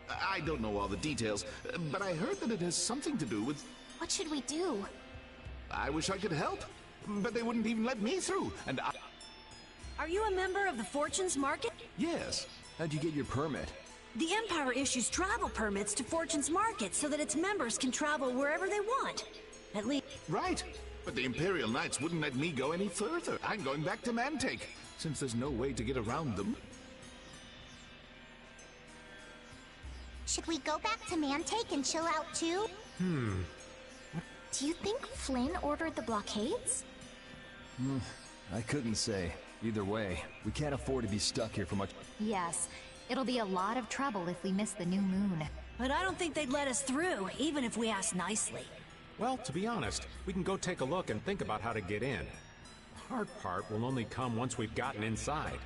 I don't know all the details, but I heard that it has something to do with... What should we do? I wish I could help, but they wouldn't even let me through, and I... Are you a member of the Fortunes Market? Yes. How'd you get your permit? The Empire issues travel permits to Fortune's Market so that its members can travel wherever they want. At least... Right. But the Imperial Knights wouldn't let me go any further. I'm going back to Mantake, since there's no way to get around them. Should we go back to Mantake and chill out too? Do you think Flynn ordered the blockades? I couldn't say. Either way, we can't afford to be stuck here for much. Yes, it'll be a lot of trouble if we miss the new moon. But I don't think they'd let us through, even if we asked nicely. Well, to be honest, we can go take a look and think about how to get in. The hard part will only come once we've gotten inside.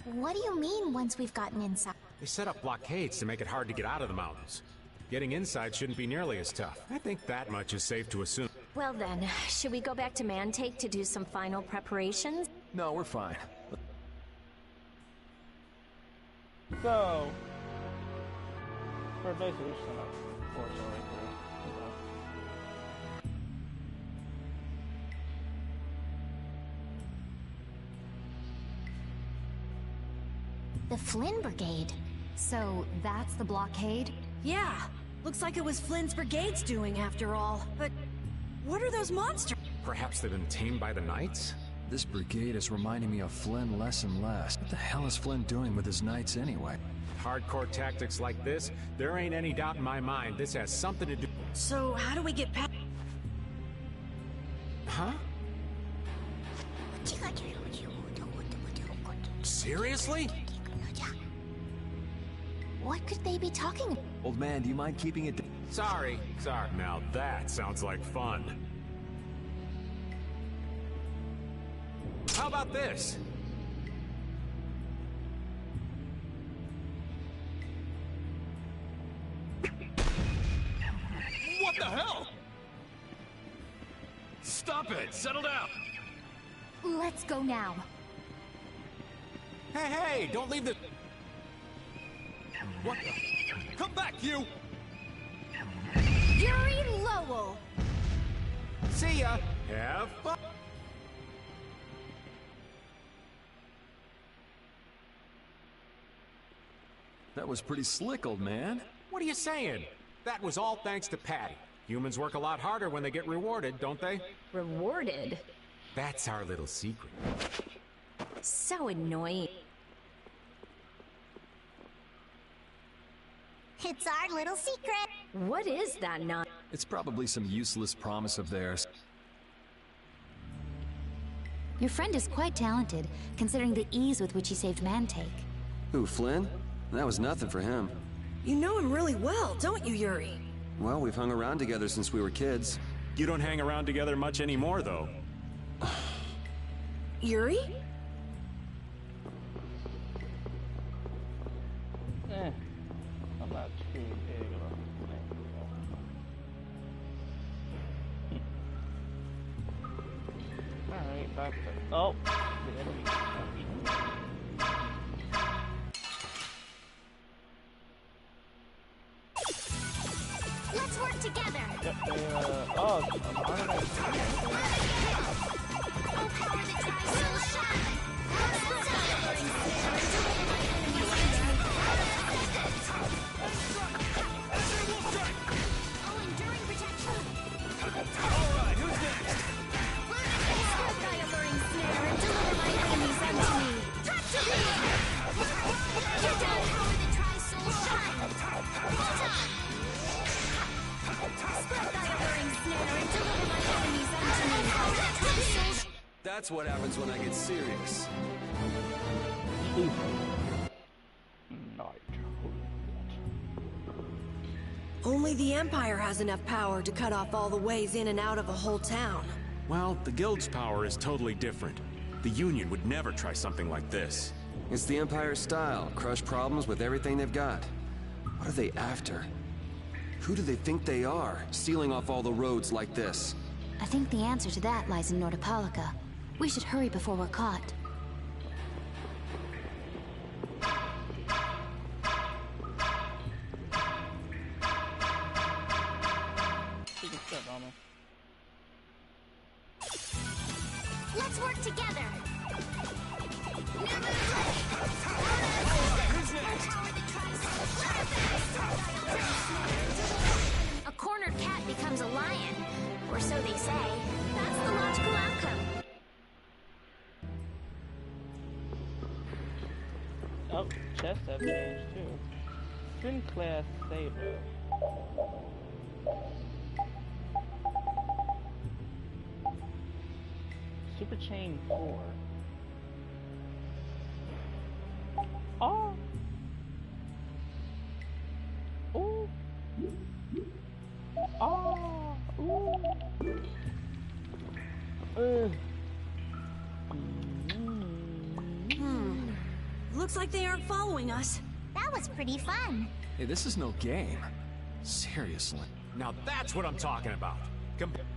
What do you mean, once we've gotten inside? They set up blockades to make it hard to get out of the mountains. Getting inside shouldn't be nearly as tough. I think that much is safe to assume. Well then, should we go back to Mantake to do some final preparations? No, we're fine. So, for basically just gonna force our way through. The Flynn Brigade. So, that's the blockade? Yeah. Looks like it was Flynn's brigade's doing after all. But what are those monsters? Perhaps they've been tamed by the Knights? This brigade is reminding me of Flynn less and less. What the hell is Flynn doing with his knights anyway? Hardcore tactics like this, there ain't any doubt in my mind this has something to do... So, how do we get past... Huh? Seriously? What could they be talking about? Old man, do you mind keeping it... Sorry. Now that sounds like fun. How about this? What the hell? Stop it! Settle down! Let's go now. Hey, don't leave the... What the... Come back, you! Yuri Lowell! See ya! Have fun! That was pretty slick, old man. What are you saying? That was all thanks to Patty. Humans work a lot harder when they get rewarded, don't they? Rewarded? That's our little secret. So annoying. It's our little secret. What is that nonsense? It's probably some useless promise of theirs. Your friend is quite talented, considering the ease with which he saved Mantake. Who, Flynn? That was nothing for him. You know him really well, don't you, Yuri? Well, we've hung around together since we were kids. You don't hang around together much anymore, though. Yuri? I'm not too big of a thing. Alright, back to... Oh! The enemy. Let's work together. Yep, Oh, power that tries to shine. Oh, enduring protection. Alright, who's next? Struck by a luring snare and deliver my enemies unto me. Track to me! Get down, power that tries to shine. Hold on! Struck by a luring snare and deliver my enemies unto me. Power that tries to... That's what happens when I get serious. Only the Empire has enough power to cut off all the ways in and out of a whole town. Well, the Guild's power is totally different. The Union would never try something like this. It's the Empire's style. Crush problems with everything they've got. What are they after? Who do they think they are, sealing off all the roads like this? I think the answer to that lies in Nordopolica. We should hurry before we're caught. Let's work together. A cornered cat becomes a lion. Or so they say. That's the logical outcome. Oh, chests have changed too. Twin class saber. Super chain 4. Oh. Oh. Oh. Ooh. Looks like they aren't following us. That was pretty fun. Hey, this is no game. Seriously. Now that's what I'm talking about.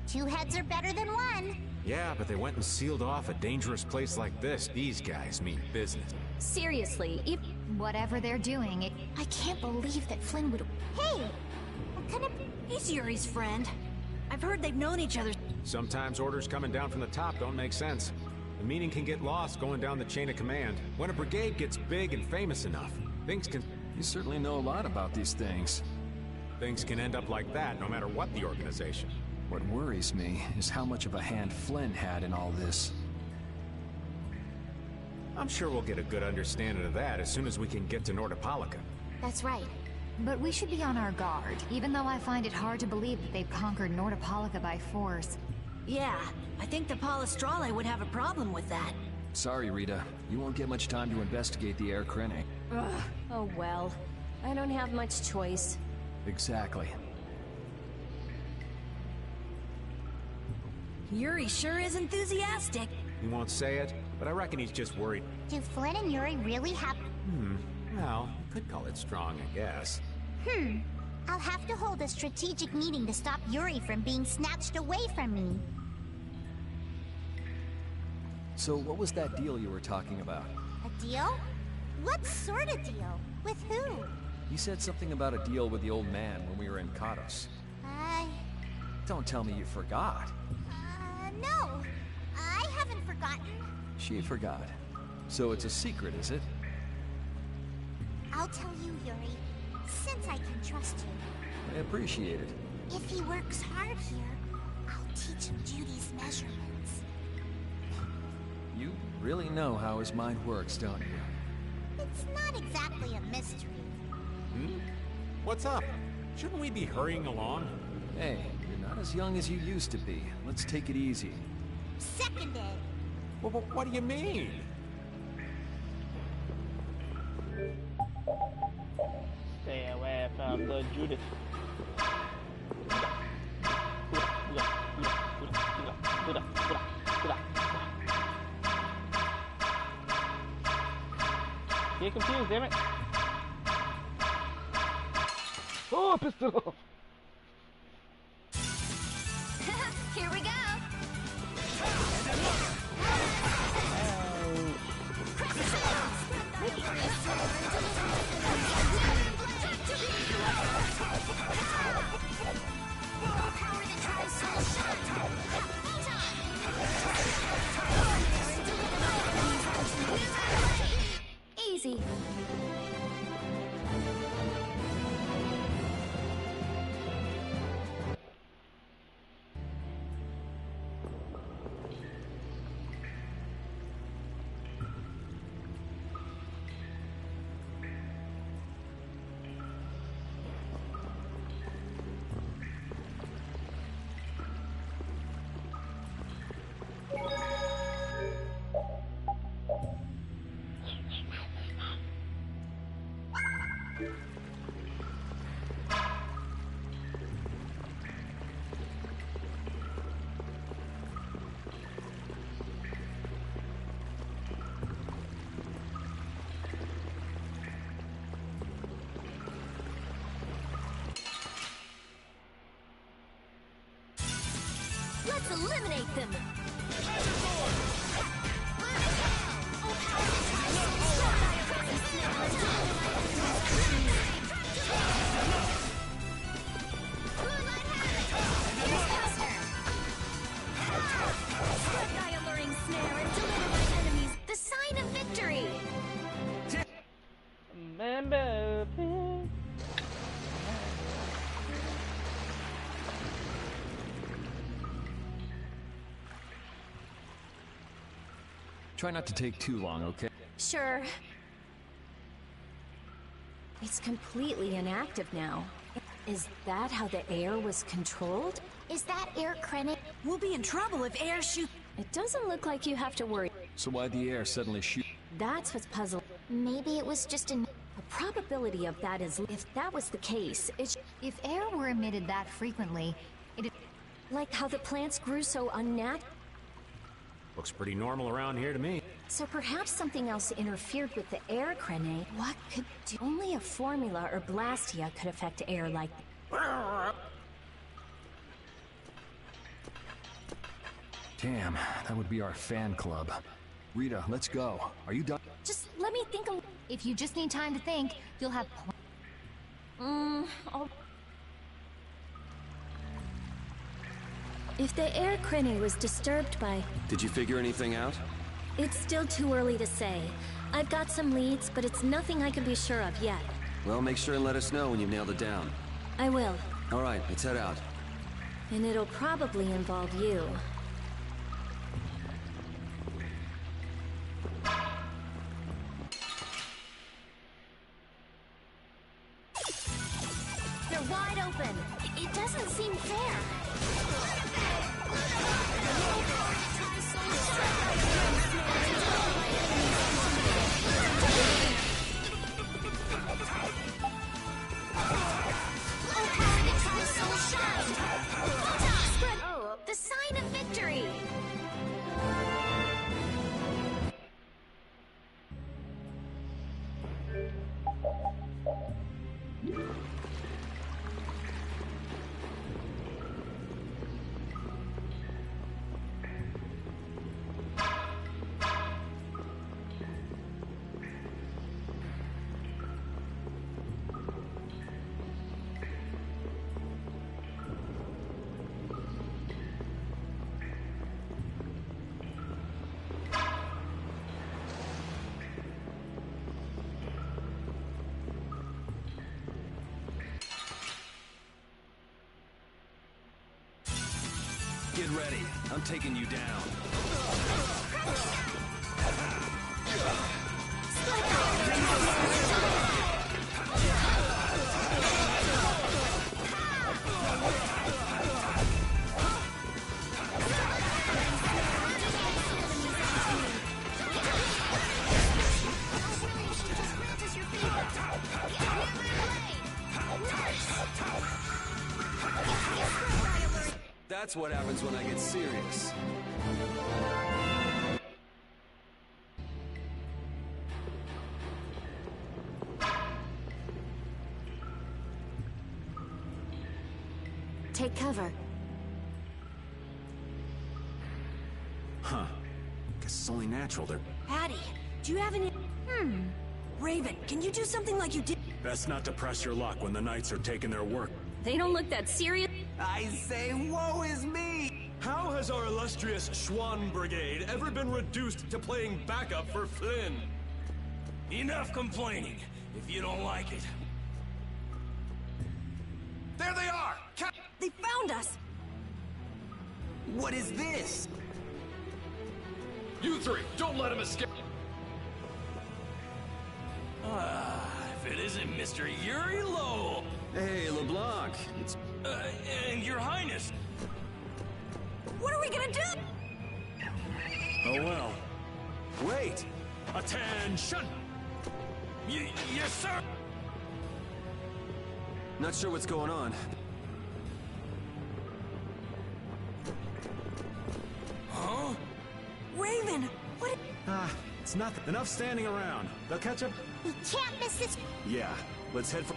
Two heads are better than one. Yeah, but they went and sealed off a dangerous place like this. These guys mean business. Seriously, if... Whatever they're doing, I can't believe that Flynn would... Hey! What kind of... He's Yuri's friend. I've heard they've known each other. Sometimes orders coming down from the top don't make sense. The meaning can get lost going down the chain of command. When a brigade gets big and famous enough, things can... You certainly know a lot about these things. Things can end up like that, no matter what the organization. What worries me is how much of a hand Flynn had in all this. I'm sure we'll get a good understanding of that as soon as we can get to Nordopolica. That's right. but we should be on our guard, even though I find it hard to believe that they've conquered Nordopolica by force. Yeah, I think the Palestrale would have a problem with that. Sorry, Rita. You won't get much time to investigate the Air Krene. Ugh. Oh well. I don't have much choice. Exactly. Yuri sure is enthusiastic. He won't say it, but I reckon he's just worried. Do Flynn and Yuri really have... Well, you could call it strong, I guess. I'll have to hold a strategic meeting to stop Yuri from being snatched away from me. So what was that deal you were talking about? A deal? What sort of deal? With who? You said something about a deal with the old man when we were in Katos. Don't tell me you forgot. No. I haven't forgotten. She forgot. So it's a secret, is it? I'll tell you, Yuri, since I can trust you. I appreciate it. If he works hard here, I'll teach him Judy's measurements. You really know how his mind works, don't you? It's not exactly a mystery. What's up? Shouldn't we be hurrying along? Hey, you're not as young as you used to be. Let's take it easy. Seconded. Well, what do you mean? Stay away from the Judas. Get confused, damn it. Oh, pistol! Here we go. Easy. Let's eliminate them! Alluring snare and deliver my enemies the sign of victory! Try not to take too long, okay? Sure. It's completely inactive now. Is that how the air was controlled? Is that Air Krene? We'll be in trouble if air shoot. It doesn't look like you have to worry. So why'd the air suddenly shoot? That's what's puzzling. Maybe it was just an... The probability of that is, if that was the case, If air were emitted that frequently, like how the plants grew so unnatural. Looks pretty normal around here to me. So perhaps something else interfered with the air grenade. What could do? Only a formula or blastia could affect air like... Damn, that would be our fan club. Rita, let's go. Are you done? Just let me think a... If you just need time to think, you'll have... If the air grenade was disturbed by... Did you figure anything out? It's still too early to say. I've got some leads, but it's nothing I can be sure of yet. Well, make sure and let us know when you've nailed it down. I will. All right, let's head out. And it'll probably involve you. They're wide open. It doesn't seem fair. Oh, the sign of victory. Get ready. I'm taking you down. That's what happens when I get serious. Take cover. Huh. Guess it's only natural they're... Patty, do you have any... Raven, can you do something like you did? Best not to press your luck when the Knights are taking their work. They don't look that serious. I say, woe is me! How has our illustrious Schwann Brigade ever been reduced to playing backup for Flynn? Enough complaining, if you don't like it. There they are! They found us! What is this? You three, don't let him escape! If it isn't Mr. Yuri Lowell! Hey, LeBlanc, it's... And Your Highness! What are we gonna do? Oh well. Wait! Attention! Yes, sir! Not sure what's going on. Huh? Raven, what? It's nothing. Enough standing around. They'll catch up. We can't miss this. Yeah, let's head for...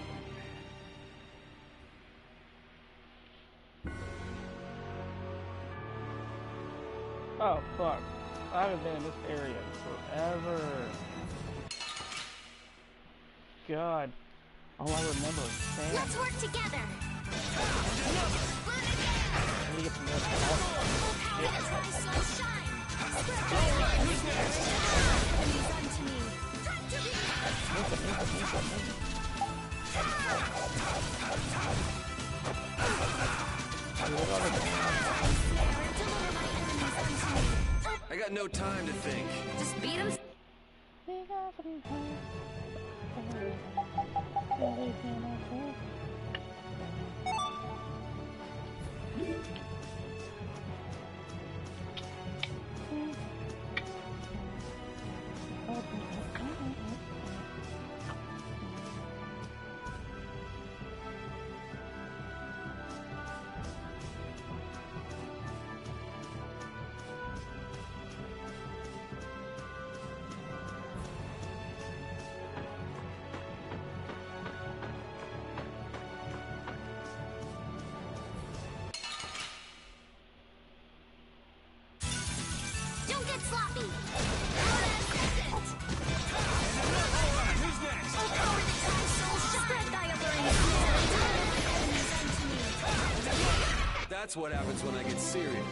Oh, fuck. I haven't been in this area in forever. God. All I remember is sand. Let's work together. I need to get some more I got no time to think. Just beat him. sloppy. Who's next? That's what happens when I get serious.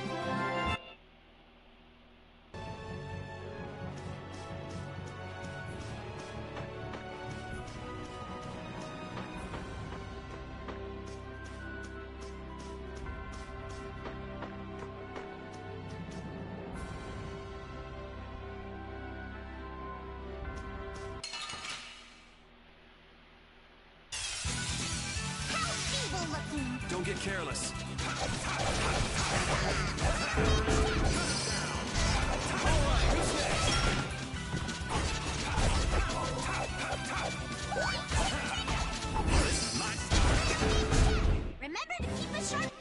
Don't get careless. Remember to keep it sharp.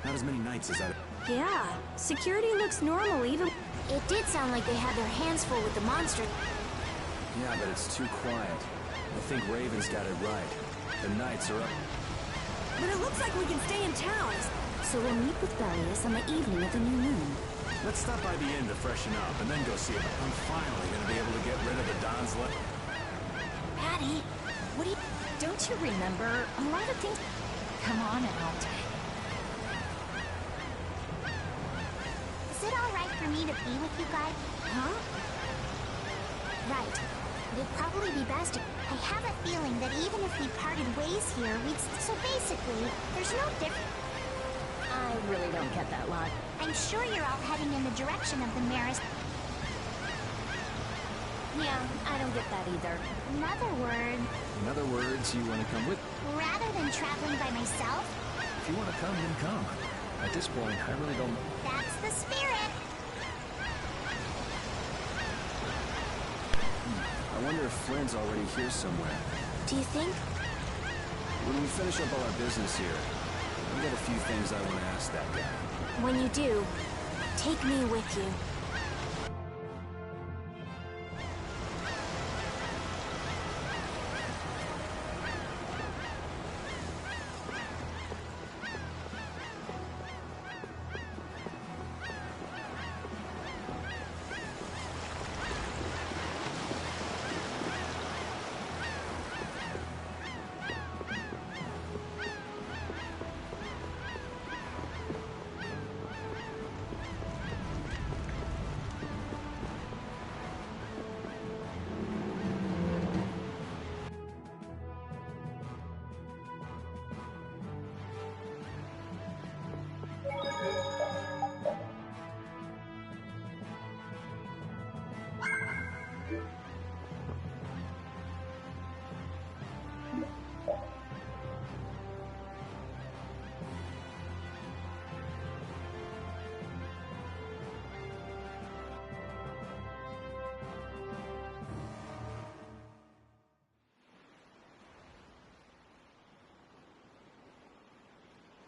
Not as many knights as I... Yeah, security looks normal even... It did sound like they had their hands full with the monster. Yeah, but it's too quiet. I think Raven's got it right. The knights are up. But it looks like we can stay in town. So we'll meet with Belius on the evening of the new moon. Let's stop by the inn to freshen up and then go see if I'm finally gonna be able to get rid of the Don's left. Patty, what do you... Don't you remember? A lot of things... Come on out. Is it all right for me to be with you guys? Huh? Right. It'd probably be best if... I have a feeling that even if we parted ways here, we'd... So basically, there's no difference. I really don't get that lot. I'm sure you're all heading in the direction of the Maris... Yeah, I don't get that either. In other words... In other words, you want to come with... Rather than traveling by myself... If you want to come, then come. At this point, I really don't... That's the spirit! I wonder if Flynn's already here somewhere. Do you think? When we finish up all our business here, I've got a few things I want to ask that guy. When you do, take me with you.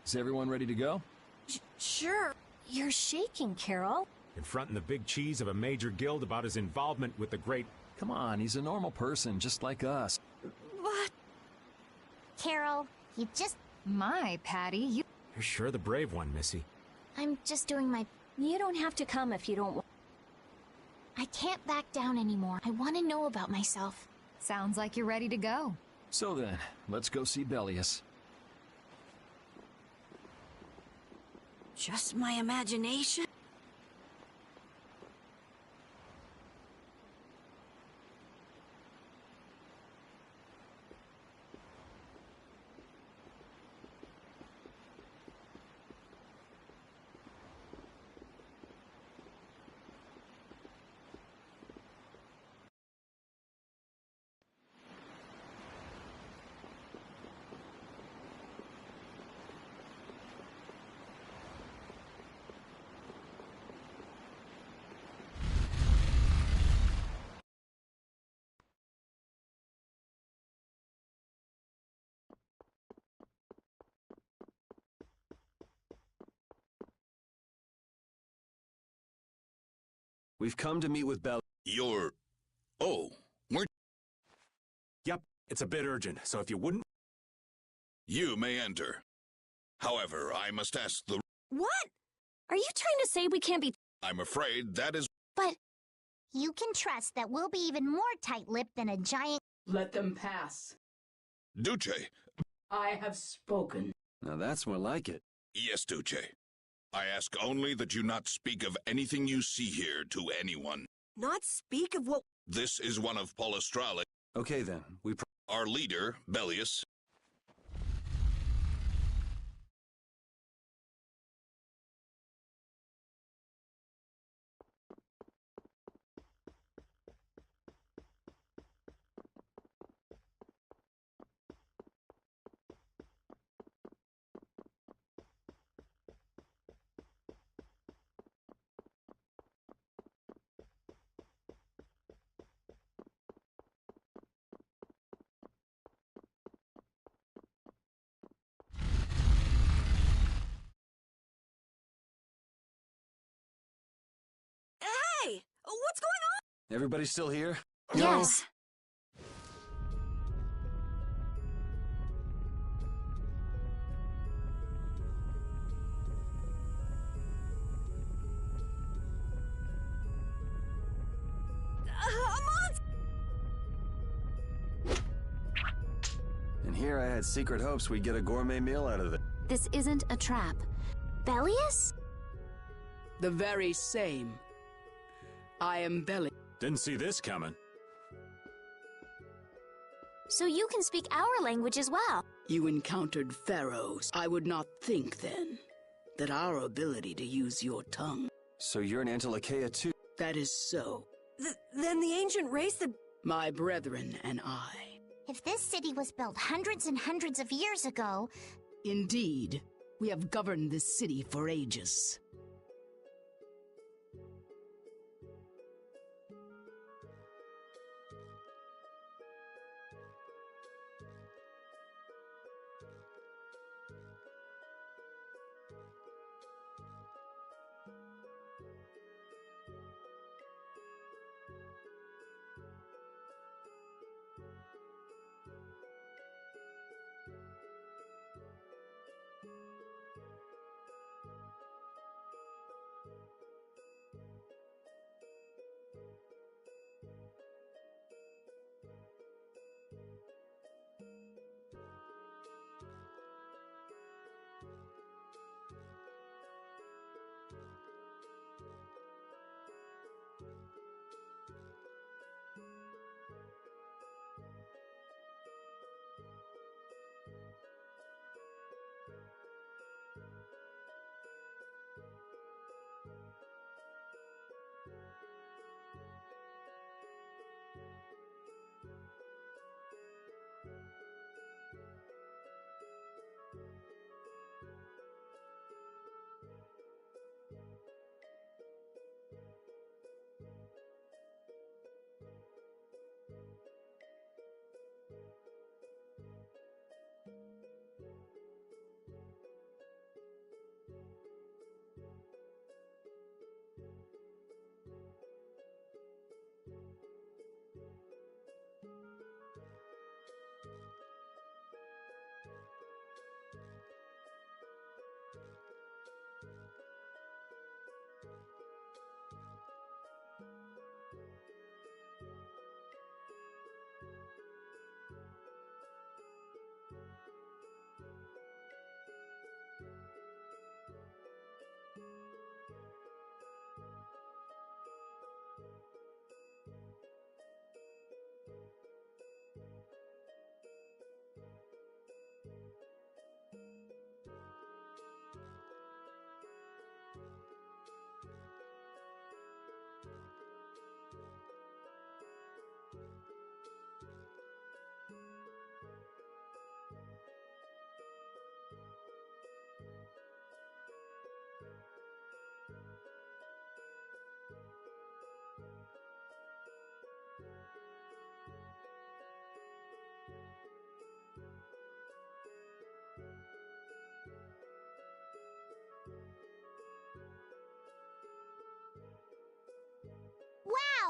Is everyone ready to go? Sure. You're shaking, Carol. Confronting the big cheese of a major guild about his involvement with the great... Come on, he's a normal person, just like us. What? Carol, you just... My, Patty, you... You're sure the brave one, Missy. I'm just doing my... You don't have to come if you don't want... I can't back down anymore. I want to know about myself. Sounds like you're ready to go. So then, let's go see Belius. Just my imagination? We've come to meet with Bell. You're... Oh, weren't... Yep, it's a bit urgent, so if you wouldn't... You may enter. However, I must ask the... What? Are you trying to say we can't be... I'm afraid that is... But you can trust that we'll be even more tight-lipped than a giant... Let them pass. Duce. I have spoken. Now that's more like it. Yes, Duce. I ask only that you not speak of anything you see here to anyone. Not speak of what... This is one of Polystrale. Okay then, Our leader, Bellius. Hey! What's going on? Everybody still here? Yes. And here I had secret hopes we'd get a gourmet meal out of it. This isn't a trap. Bellius? The very same. I am Belly. Didn't see this coming. So you can speak our language as well. You encountered pharaohs. I would not think then that our ability to use your tongue. So you're an Antilocheia too? That is so. Then the ancient race that... My brethren and I. If this city was built hundreds and hundreds of years ago... Indeed, we have governed this city for ages.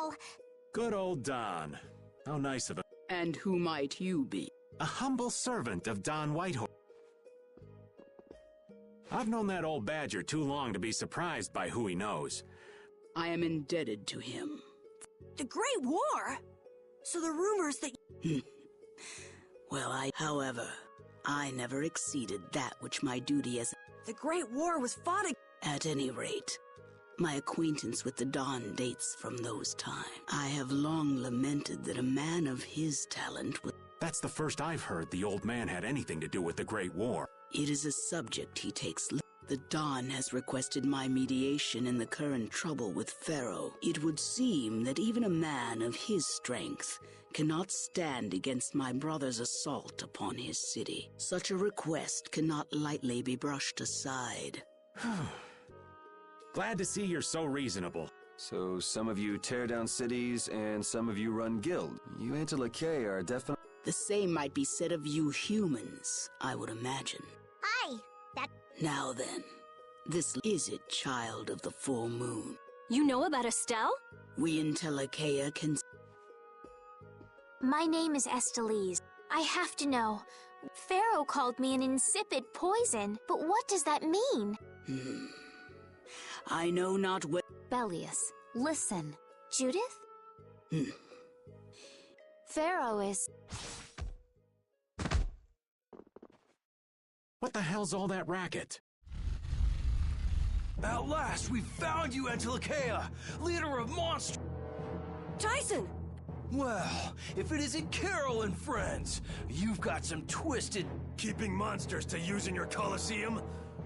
well... Good old Don. How nice of him. And who might you be? A humble servant of Don Whitehorse. I've known that old badger too long to be surprised by who he knows. I am indebted to him. The Great War? So the rumors that... However, I never exceeded that which my duty as... The Great War was fought... At any rate, my acquaintance with the Don dates from those times. I have long lamented that a man of his talent would... That's the first I've heard the old man had anything to do with the Great War. It is a subject he takes... The Don has requested my mediation in the current trouble with Pharaoh. It would seem that even a man of his strength cannot stand against my brother's assault upon his city. Such a request cannot lightly be brushed aside. Glad to see you're so reasonable. So some of you tear down cities and some of you run guild. You Antilochae are definitely... The same might be said of you humans, I would imagine. Hi, Now then, this is it, child of the full moon. You know about Estelle? We in Telekea can... My name is Estelise. I have to know. Pharaoh called me an insipid poison, but what does that mean? I know not what... Bellius, listen. Judith? Pharaoh is... What the hell's all that racket? At last, we found you, Antilochae, leader of monsters. Tyson! Well, if it isn't Carol and friends, you've got some twisted... Keeping monsters to use in your Colosseum?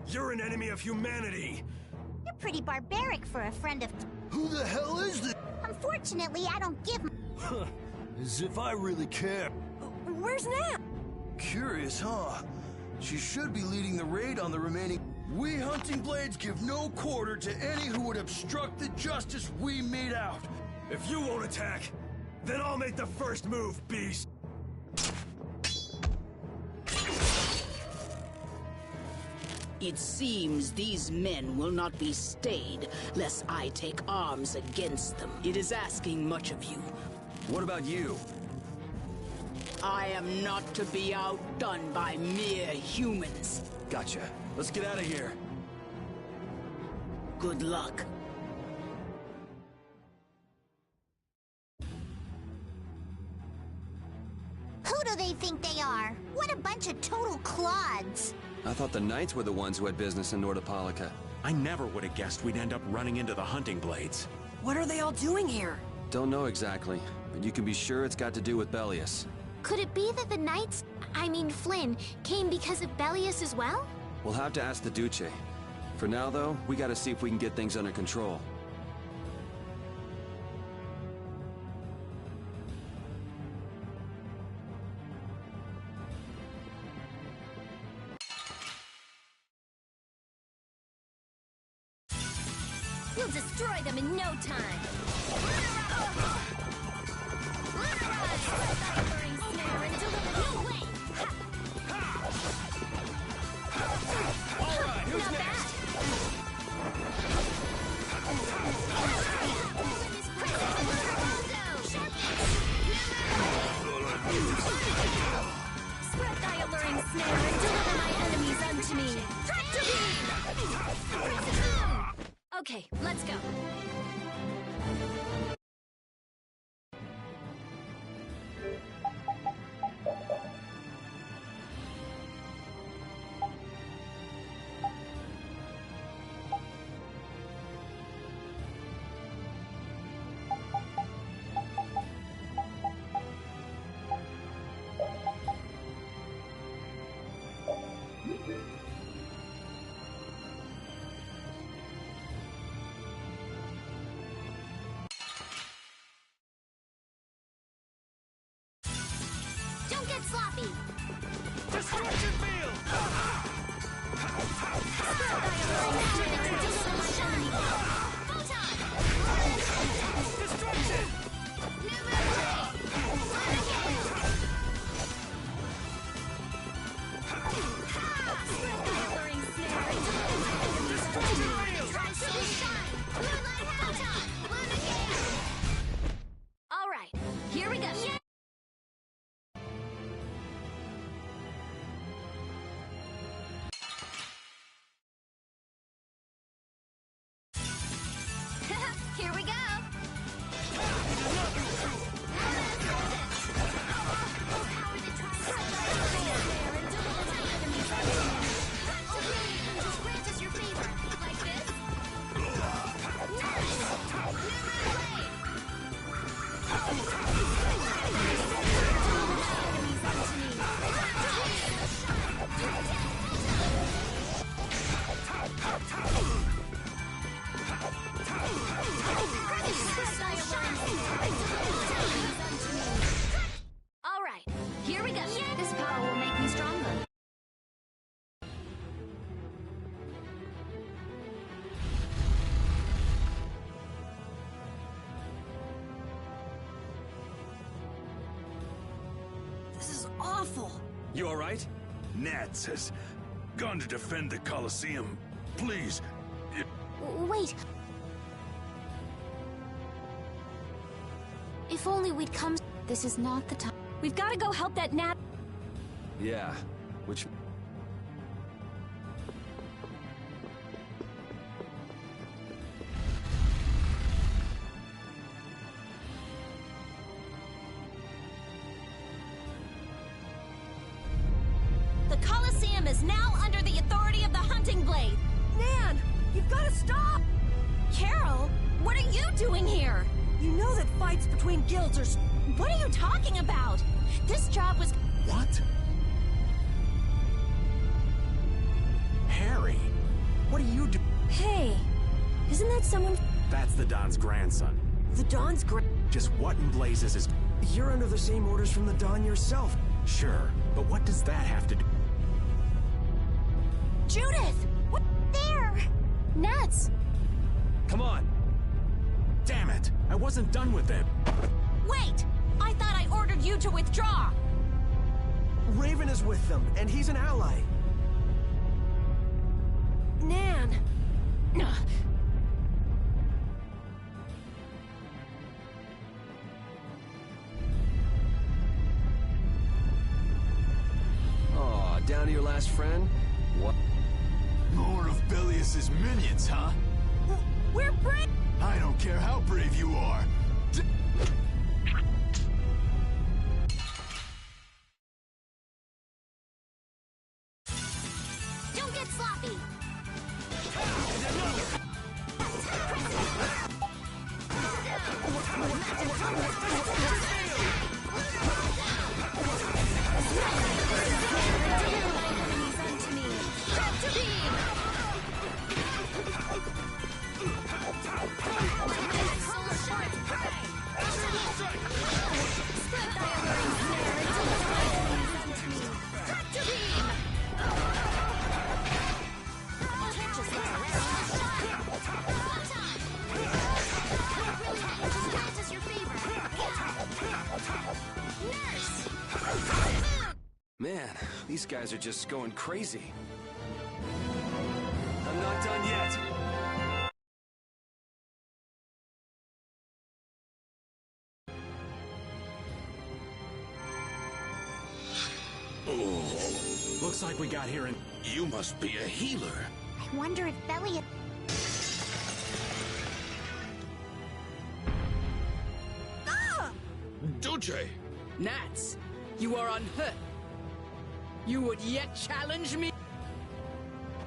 You're an enemy of humanity. You're pretty barbaric for a friend of... Who the hell is this? Unfortunately, I don't give... As if I really care. Where's Nat? Curious, huh? She should be leading the raid on the remaining... We Hunting Blades give no quarter to any who would obstruct the justice we mete out. If you won't attack, then I'll make the first move, beast. It seems these men will not be stayed, lest I take arms against them. It is asking much of you. What about you? I am not to be outdone by mere humans. Gotcha. Let's get out of here. Good luck. Who do they think they are? What a bunch of total clods. I thought the Knights were the ones who had business in Nordopolica. I never would have guessed we'd end up running into the Hunting Blades. What are they all doing here? Don't know exactly, but you can be sure it's got to do with Bellius. Could it be that the Knights, I mean Flynn, came because of Bellius as well? We'll have to ask the Duce. For now, though, we gotta see if we can get things under control. We'll destroy them in no time. Alright, who's next? Spread thy alluring snare and deliver my enemies unto me. Okay, let's go. Don't get sloppy! Destruction field! Destruction! awful. You alright? Nats has gone to defend the Colosseum. Please. Wait. If only we'd come... This is not the time. We've got to go help that Nat... Yeah, which... The Colosseum is now under the authority of the Hunting Blade. Nan, you've got to stop! Carol, what are you doing here? You know that fights between guilds are... What are you talking about? This job was... What? Harry, what are you doing? Hey, isn't that someone... That's the Don's grandson. The Don's Just what in blazes is... You're under the same orders from the Don yourself. Sure, but what does that have to do... Judith! What? There! Nats! Come on! Damn it! I wasn't done with them. Wait! I thought I ordered you to withdraw! Raven is with them, and he's an ally. Nan! Aw, down to your last friend? What? More of Belius's minions, huh? We're brave! I don't care how brave you are. Don't get sloppy! Man, these guys are just going crazy. I'm not done yet. Looks like we got here in... You must be a healer. I wonder if Belius... Duce! Nats, you are unhurt. You would yet challenge me?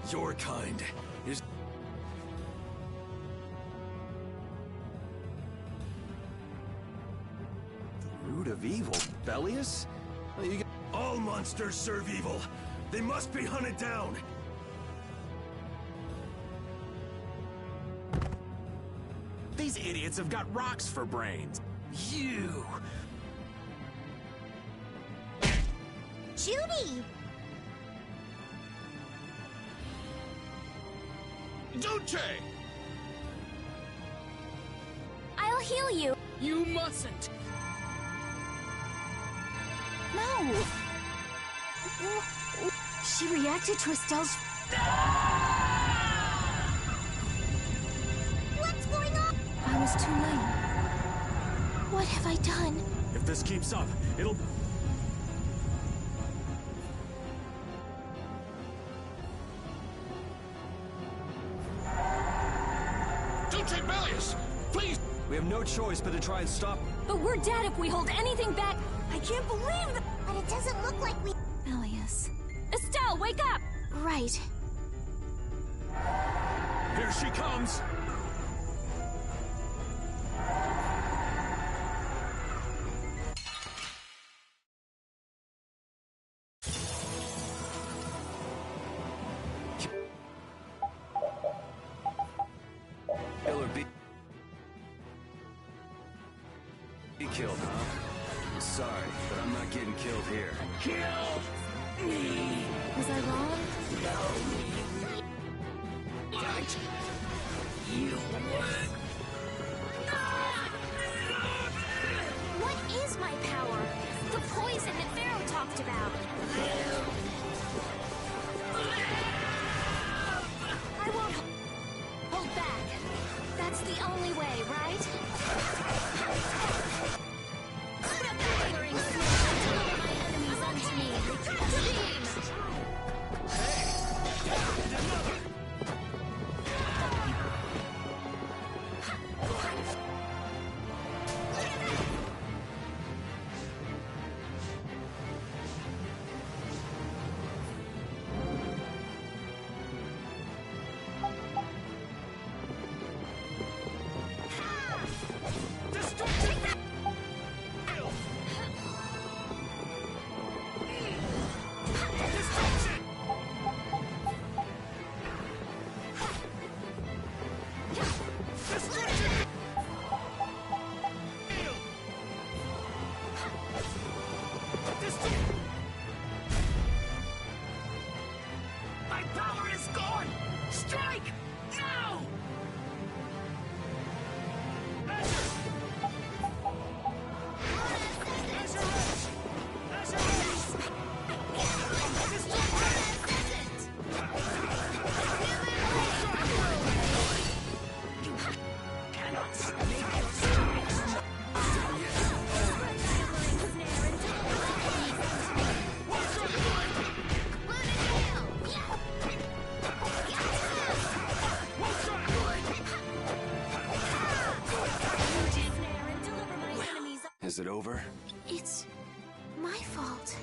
Your kind is... The root of evil, Belius? All monsters serve evil. They must be hunted down. These idiots have got rocks for brains. You! Judy! Duce! I'll heal you. You mustn't. No. She reacted to Estelle's... What's going on? I was too late. What have I done? If this keeps up, it'll... Duce Belius! Please! We have no choice but to try and stop... But we're dead if we hold anything back. I can't believe that! But it doesn't look like we... Belius. Estelle, wake up! Right. Here she comes! Kill or be killed, huh? I'm sorry, but I'm not getting killed here. Kill me! Was I wrong? Fight! You win! What is my power? The poison that Pharaoh talked about. the only way, right? Put a gathering snare and deliver my enemies unto me. Steam! My power is gone! Strike! Now! Is it over? It's my fault.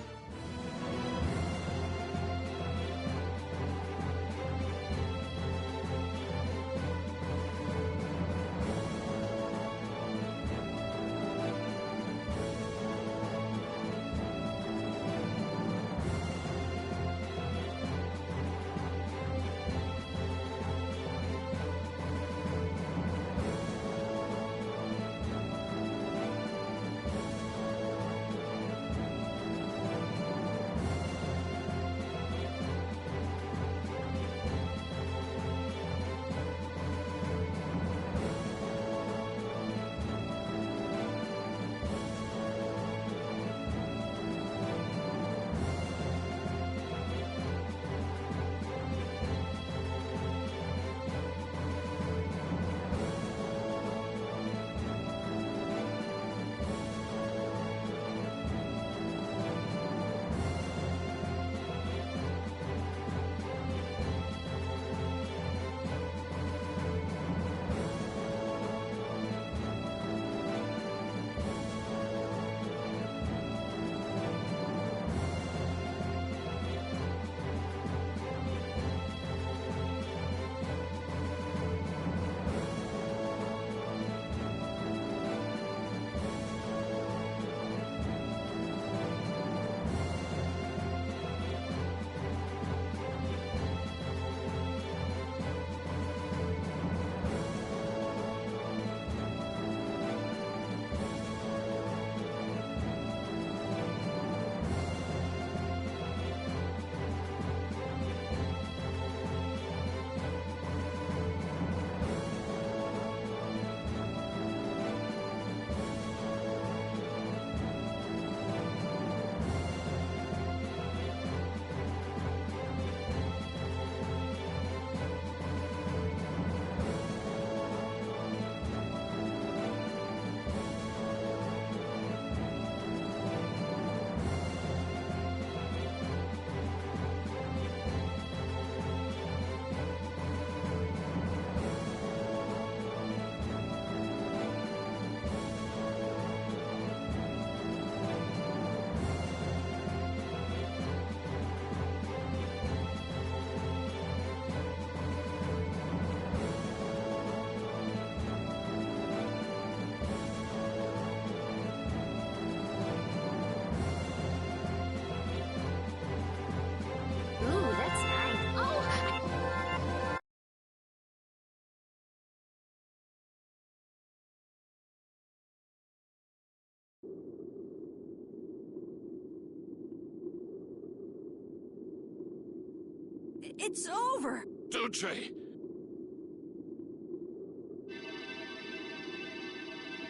It's over! Duce!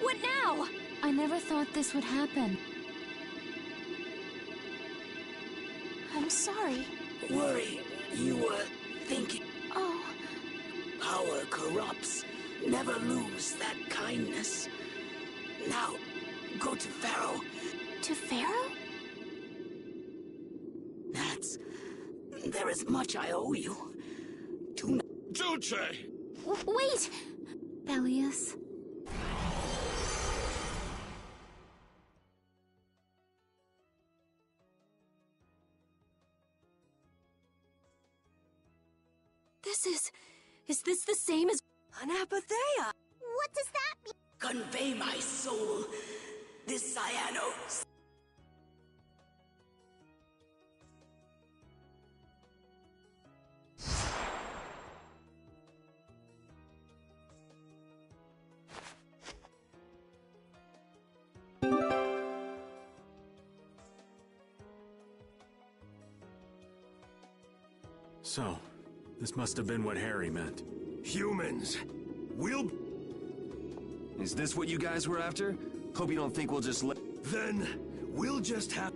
What now? I never thought this would happen. I'm sorry. Worry. You were thinking. Oh. Power corrupts. Never lose that kindness. Now, go to Pharaoh. To Pharaoh? There is much I owe you. Duce! Wait! Elias. Is this the same as an Apatheia? What does that mean? Convey my soul, this Cyanos. So, this must have been what Harry meant. Humans, we'll... Is this what you guys were after? Hope you don't think we'll just let... Then, we'll just have...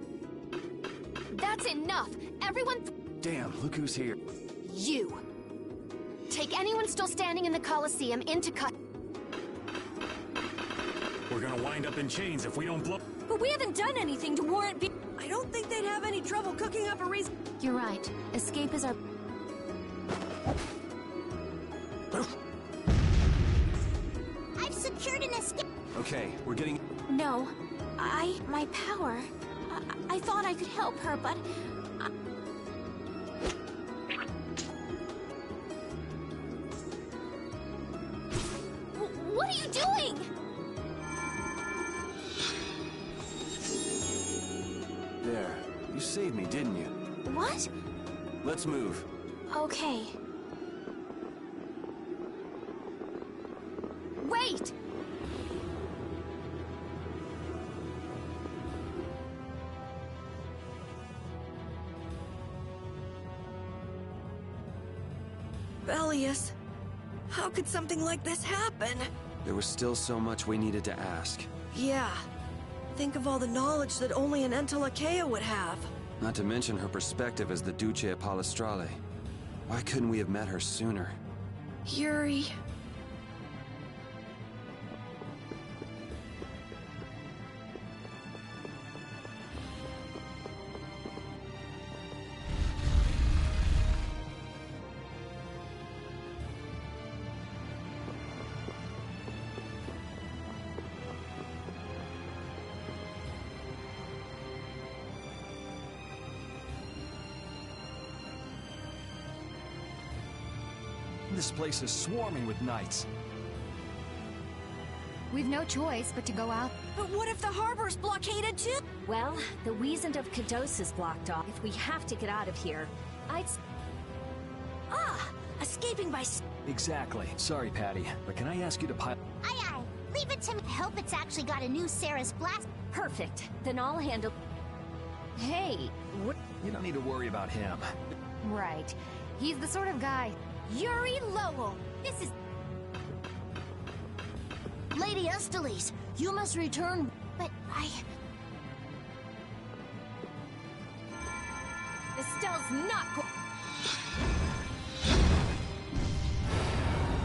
That's enough! Everyone... Damn, look who's here. You! Take anyone still standing in the Colosseum into cut... We're gonna wind up in chains if we don't blow... But we haven't done anything to warrant I don't think they'd have any trouble cooking up a reason... You're right. Escape is our... I've secured an escape. Okay, we're getting... No. My power... I thought I could help her, but... What are you doing? There. You saved me, didn't you? What? Let's move. Okay. Wait! Elias, how could something like this happen? There was still so much we needed to ask. Yeah. Think of all the knowledge that only an Entelakea would have. Not to mention her perspective as the Duce Palestrale. Why couldn't we have met her sooner? Yuri... This place is swarming with knights. We've no choice but to go out. But what if the harbor's blockaded too? Well, the Wiesent of Kados is blocked off. If we have to get out of here, Escaping by... Exactly. Sorry, Patty, but can I ask you to pilot... Aye, aye. Leave it to me. I hope it's actually got a new Sarah's blast. Perfect. Then I'll handle... Hey, what... You don't need to worry about him. Right. He's the sort of guy... Yuri Lowell! This is... Lady Esteles, you must return... But Estelle's not go...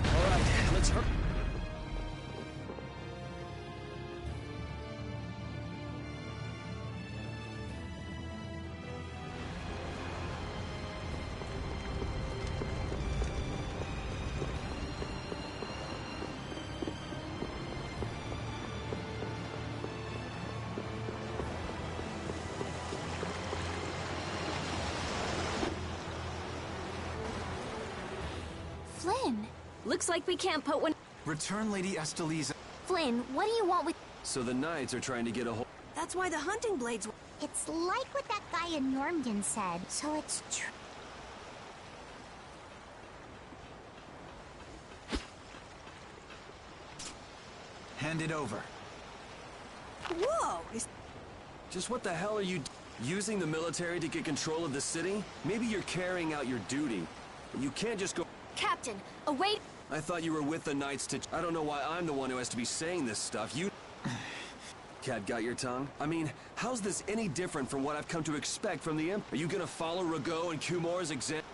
All right, let's hurry. Flynn! Looks like we can't put one... Return Lady Esteles. Flynn, what do you want with... So the knights are trying to get a hold... That's why the hunting blades... It's like what that guy in Normden said, so it's true. Hand it over. Whoa! Just what the hell are you... Using the military to get control of the city? Maybe you're carrying out your duty. You can't just go... Captain, await... I thought you were with the knights to... I don't know why I'm the one who has to be saying this stuff. You... Cat got your tongue? I mean, how's this any different from what I've come to expect from the Emperor? Are you gonna follow Rago and Kumor's example?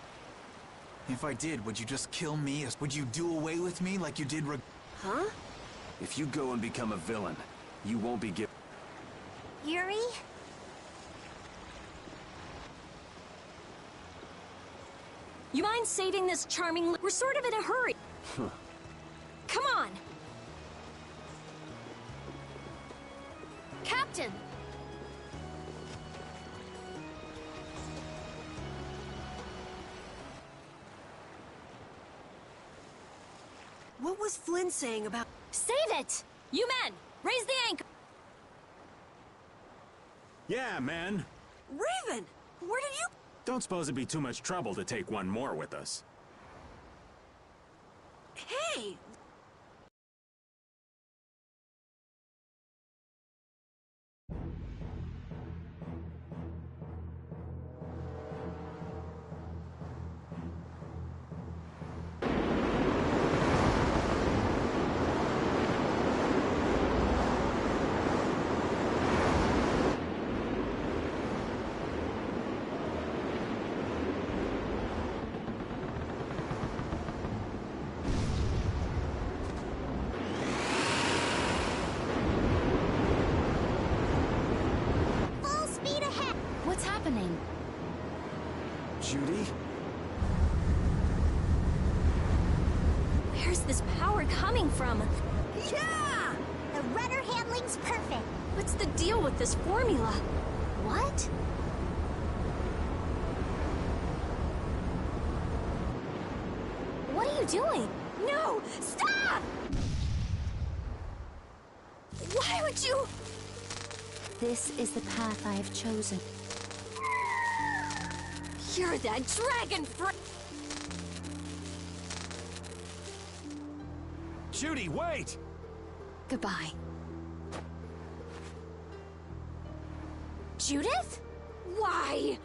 If I did, would you just kill me? Would you do away with me like you did Huh? If you go and become a villain, you won't be given... Yuri? You mind saving this charming... We're sort of in a hurry. Come on! Captain! What was Flynn saying about... Save it! You men! Raise the anchor! Yeah, man. Raven! Where did you... Don't suppose it'd be too much trouble to take one more with us. Hey! What's happening? Judy? Where's this power coming from? Yeah! The rudder handling's perfect. What's the deal with this formula? What? What are you doing? No! Stop! Why would you... This is the path I have chosen. You're that dragon Judy, wait! Goodbye. Judith? Why?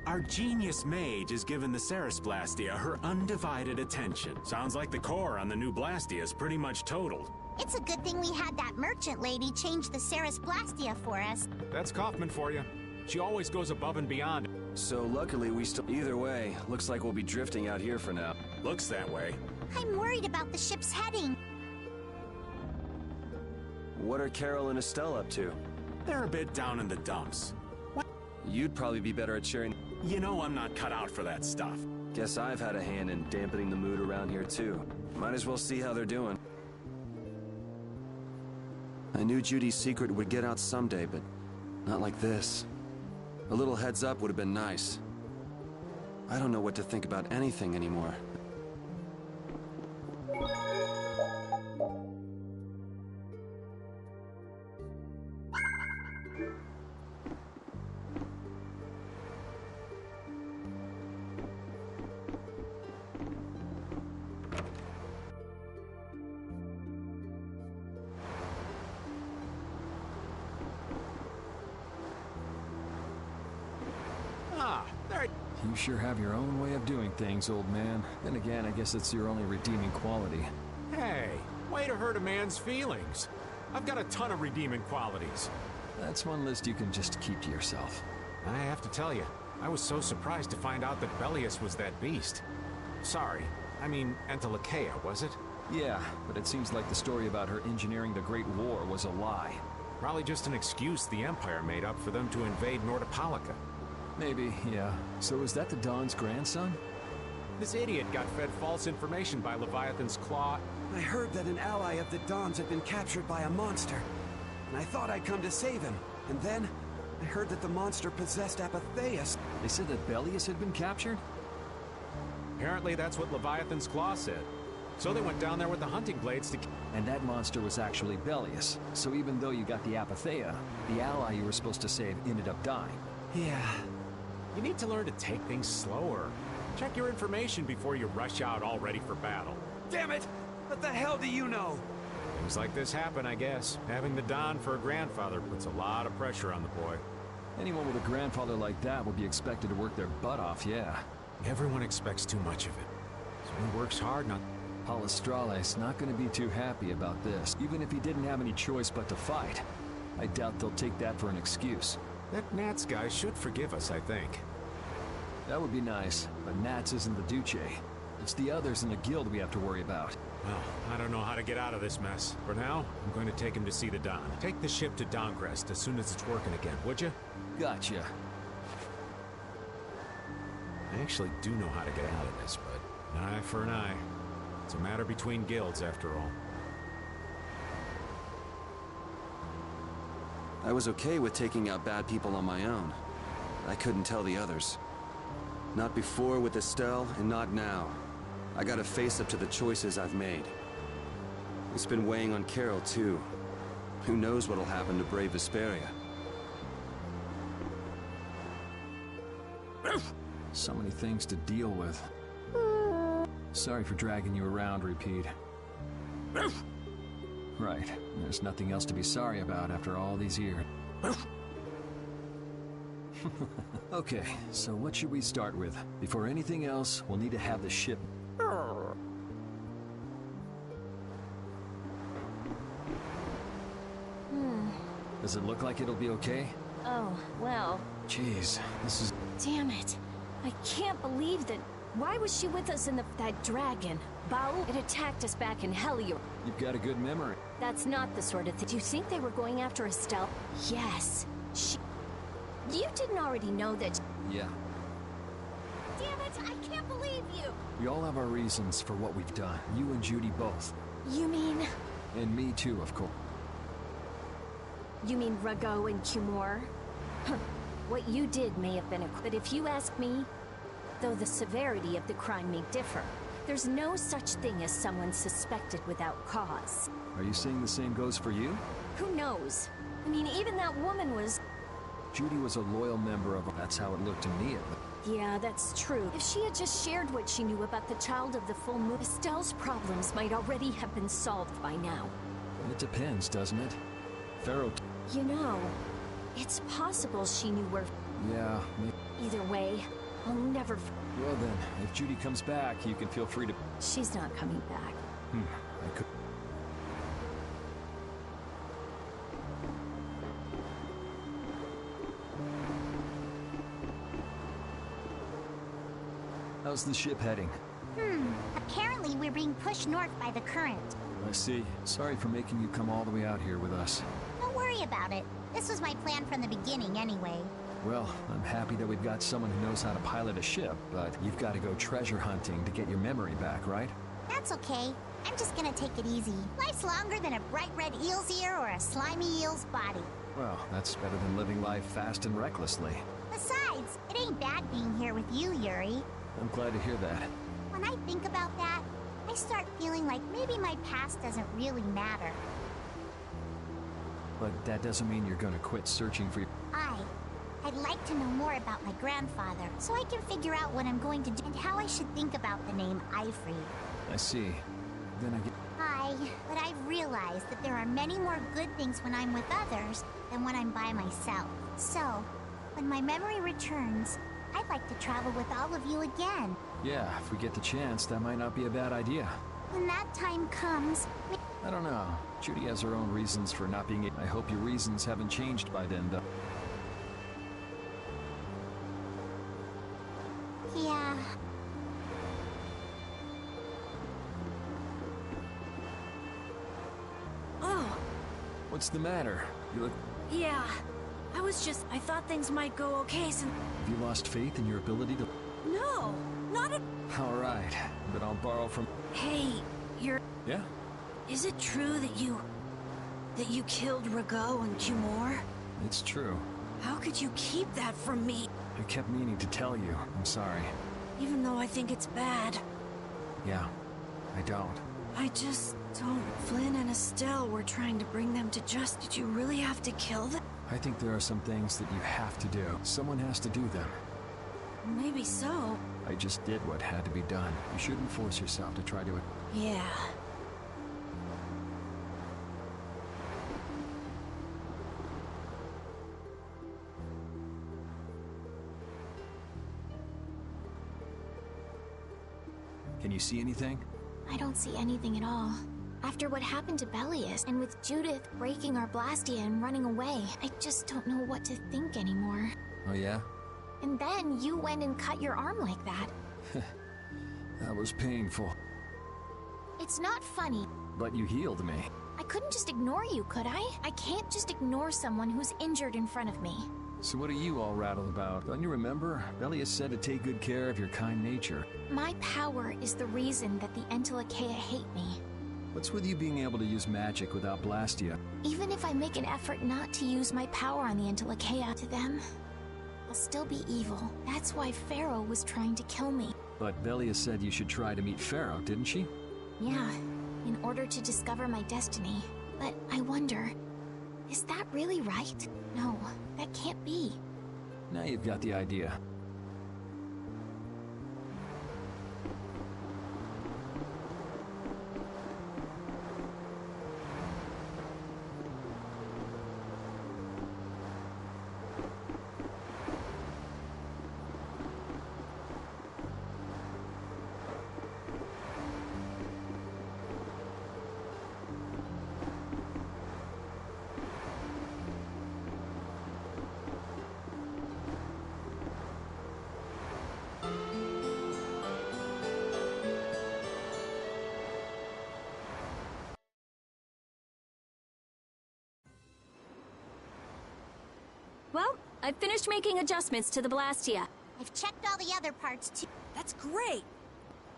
Our genius mage has given the Ceres Blastia her undivided attention. Sounds like the core on the new Blastia is pretty much totaled. It's a good thing we had that merchant lady change the Ceres Blastia for us. That's Kaufman for you. She always goes above and beyond. So luckily we still... Either way, looks like we'll be drifting out here for now. Looks that way. I'm worried about the ship's heading. What are Carol and Estelle up to? They're a bit down in the dumps. You'd probably be better at sharing... You know I'm not cut out for that stuff. Guess I've had a hand in dampening the mood around here too. Might as well see how they're doing. I knew Judy's secret would get out someday, but not like this. A little heads up would have been nice. I don't know what to think about anything anymore. You sure have your own way of doing things, old man. Then again, I guess it's your only redeeming quality. Hey, way to hurt a man's feelings. I've got a ton of redeeming qualities. That's one list you can just keep to yourself. I have to tell you, I was so surprised to find out that Belius was that beast. Sorry, I mean Entelikeia, was it? Yeah, but it seems like the story about her engineering the Great War was a lie. Probably just an excuse the Empire made up for them to invade Nordopolica. Maybe, yeah. So is that the Don's grandson? This idiot got fed false information by Leviathan's claw. I heard that an ally of the Don's had been captured by a monster, and I thought I'd come to save him. And then, I heard that the monster possessed Apatheus. They said that Belius had been captured? Apparently that's what Leviathan's claw said. So they went down there with the hunting blades to... And that monster was actually Belius. So even though you got the Apatheia, the ally you were supposed to save ended up dying. Yeah. You need to learn to take things slower. Check your information before you rush out all ready for battle. Damn it! What the hell do you know? Things like this happen, I guess. Having the Don for a grandfather puts a lot of pressure on the boy. Anyone with a grandfather like that will be expected to work their butt off, yeah. Everyone expects too much of it. So he works hard not... Palestrale's not going to be too happy about this, even if he didn't have any choice but to fight. I doubt they'll take that for an excuse. That Nats guy should forgive us, I think. That would be nice, but Nats isn't the Duce. It's the others in the guild we have to worry about. Well, I don't know how to get out of this mess. For now, I'm going to take him to see the Don. Take the ship to Dongrest as soon as it's working again, would you? Gotcha. I actually do know how to get out of this, but an eye for an eye. It's a matter between guilds, after all. I was okay with taking out bad people on my own. I couldn't tell the others. Not before with Estelle, and not now. I gotta face up to the choices I've made. It's been weighing on Carol, too. Who knows what'll happen to brave Vesperia? So many things to deal with. Sorry for dragging you around, Repeat. Right. There's nothing else to be sorry about after all these years. Okay, so what should we start with? Before anything else, we'll need to have the ship... Does it look like it'll be okay? Oh, well... Jeez, this is... Damn it. I can't believe that... Why was she with us in that dragon? Bao? It attacked us back in Helior. You've got a good memory. That's not the sort of thing. Do you think they were going after Estelle? Yes. You didn't already know that... Yeah. Damn it, I can't believe you! We all have our reasons for what we've done. You and Judy both. You mean... And me too, of course. You mean Rago and Cumor? What you did may have been a... But if you ask me, though the severity of the crime may differ, there's no such thing as someone suspected without cause. Are you saying the same goes for you? Who knows? I mean, even that woman was... Judy was a loyal member of... That's how it looked to me. Yeah, that's true. If she had just shared what she knew about the child of the full moon, Estelle's problems might already have been solved by now. It depends, doesn't it? Pharaoh... You know, it's possible she knew where... Yeah, maybe... Either way, I'll never... Well then, if Judy comes back, you can feel free to... She's not coming back. I could... How's the ship heading? Apparently we're being pushed north by the current. I see. Sorry for making you come all the way out here with us. Don't worry about it. This was my plan from the beginning anyway. Well, I'm happy that we've got someone who knows how to pilot a ship, but you've got to go treasure hunting to get your memory back, right? That's okay. I'm just gonna take it easy. Life's longer than a bright red eel's ear or a slimy eel's body. Well, that's better than living life fast and recklessly. Besides, it ain't bad being here with you, Yuri. I'm glad to hear that. When I think about that, I start feeling like maybe my past doesn't really matter. But that doesn't mean you're gonna quit searching for your... I'd like to know more about my grandfather, so I can figure out what I'm going to do and how I should think about the name Ifrey. I see. Then I get... But I've realized that there are many more good things when I'm with others than when I'm by myself. So, when my memory returns, I'd like to travel with all of you again. Yeah, if we get the chance, that might not be a bad idea. When that time comes... I don't know. Judy has her own reasons for not being... I hope your reasons haven't changed by then, though. Yeah. Oh. What's the matter? You look... Yeah. I thought things might go okay since... Have you lost faith in your ability to... No, not at... Alright, but I'll borrow from... Hey, you're... Yeah? Is it true that you killed Rago and Cumor? It's true. How could you keep that from me? I kept meaning to tell you. I'm sorry. Even though I think it's bad. Yeah, I don't. I just don't... Flynn and Estelle were trying to bring them to justice. Did you really have to kill them? I think there are some things that you have to do. Someone has to do them. Maybe so. I just did what had to be done. You shouldn't force yourself to try to... Yeah. Can you see anything? I don't see anything at all. After what happened to Belius, and with Judith breaking our Blastia and running away, I just don't know what to think anymore. Oh yeah? And then you went and cut your arm like that. That was painful. It's not funny. But you healed me. I couldn't just ignore you, could I? I can't just ignore someone who's injured in front of me. So what are you all rattled about? Don't you remember? Belius said to take good care of your kind nature. My power is the reason that the Entelekea hate me. What's with you being able to use magic without Blastia? Even if I make an effort not to use my power on the Entelekea to them, I'll still be evil. That's why Pharaoh was trying to kill me. But Belius said you should try to meet Pharaoh, didn't she? Yeah, in order to discover my destiny. But I wonder, is that really right? No, that can't be. Now you've got the idea. Well, I've finished making adjustments to the Blastia. I've checked all the other parts too. That's great!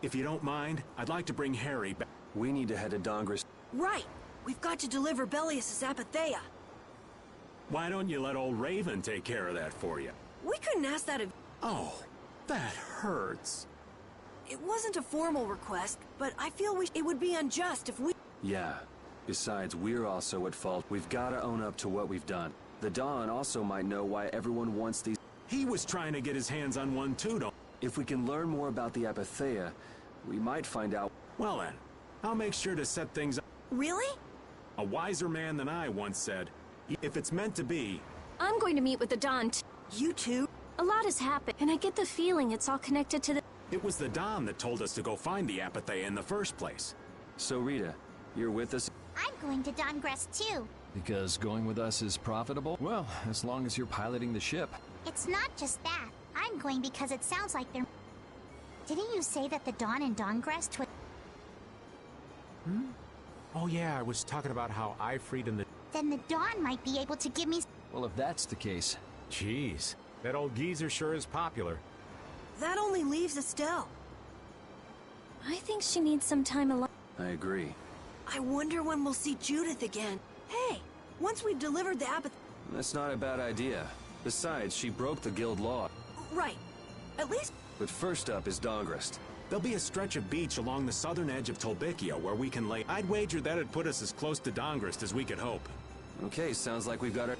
If you don't mind, I'd like to bring Harry back. We need to head to Dongris. Right! We've got to deliver Belius' Apatheia. Why don't you let old Raven take care of that for you? We couldn't ask that of... Oh, that hurts. It wasn't a formal request, but I feel it would be unjust if we... Yeah. Besides, we're also at fault. We've got to own up to what we've done. The Don also might know why everyone wants these... He was trying to get his hands on one too, don't... If we can learn more about the Apatheia, we might find out... Well then, I'll make sure to set things up. Really? A wiser man than I once said, if it's meant to be... I'm going to meet with the Don You too? A lot has happened, and I get the feeling it's all connected to the... It was the Don that told us to go find the Apatheia in the first place. So Rita, you're with us? I'm going to Dongress too. Because going with us is profitable? Well, as long as you're piloting the ship. It's not just that. I'm going because it sounds like they're... Didn't you say that the Dawn and Dongress would... Oh yeah, I was talking about how Ifrit and the... Then the Dawn might be able to give me... Well, if that's the case... Jeez, that old geezer sure is popular. That only leaves Estelle. I think she needs some time alone. I agree. I wonder when we'll see Judith again. Hey, once we've delivered the Apatheia... That's not a bad idea. Besides, she broke the guild law. Right. At least... But first up is Dongrist. There'll be a stretch of beach along the southern edge of Tolbikia where we can lay... I'd wager that'd put us as close to Dongrist as we could hope. Okay, sounds like we've got it.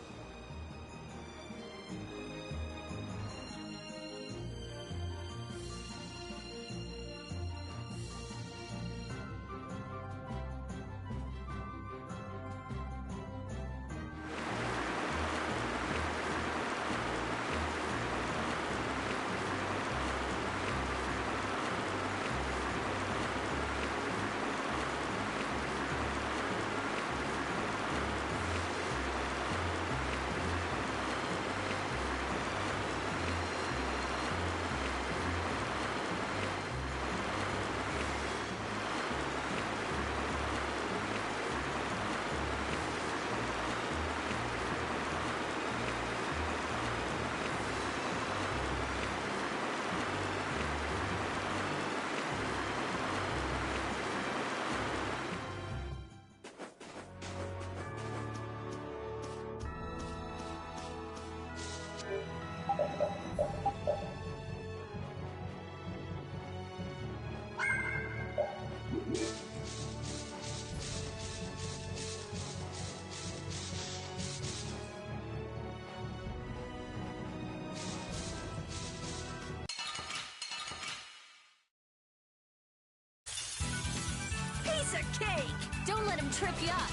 Piece of cake! Don't let him trip you up.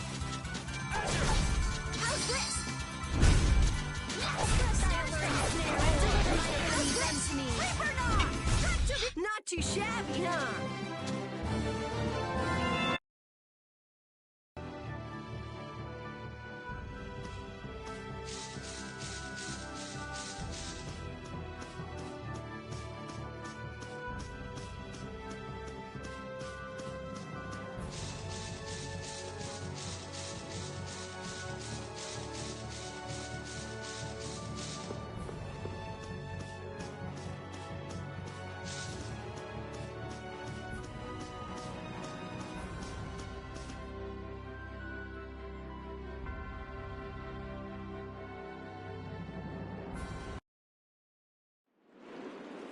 How's this? Not too shabby, huh?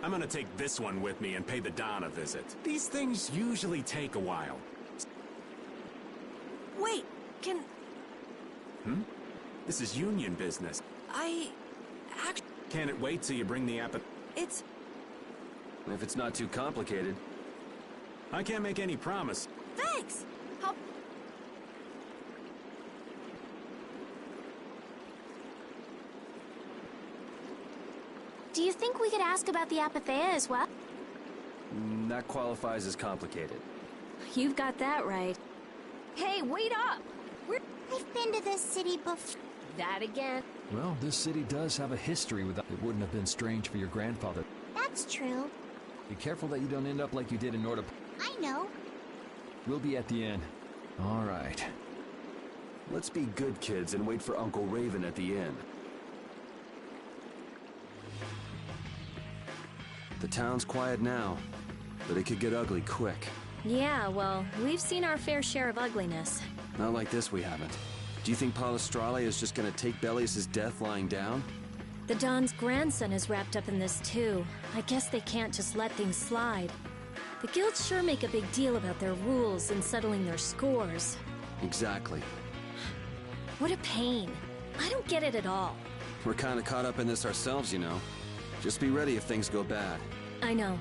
I'm gonna take this one with me and pay the Don a visit. These things usually take a while. Wait, can... This is union business. Can't it wait till you bring the It's... If it's not too complicated. I can't make any promise. Thanks! Do you think we could ask about the Apatheia as well? That qualifies as complicated. You've got that right. Hey, wait up! I've been to this city before. That again? Well, this city does have a history with that. It wouldn't have been strange for your grandfather. That's true. Be careful that you don't end up like you did in Norda. I know. We'll be at the end. All right. Let's be good kids and wait for Uncle Raven at the inn. The town's quiet now, but it could get ugly quick. Yeah, well, we've seen our fair share of ugliness. Not like this, we haven't. Do you think Palestralia is just gonna take Bellius' death lying down? The Don's grandson is wrapped up in this too. I guess they can't just let things slide. The guilds sure make a big deal about their rules and settling their scores. Exactly. What a pain. I don't get it at all. We're kinda caught up in this ourselves, you know. Just be ready if things go bad. I know.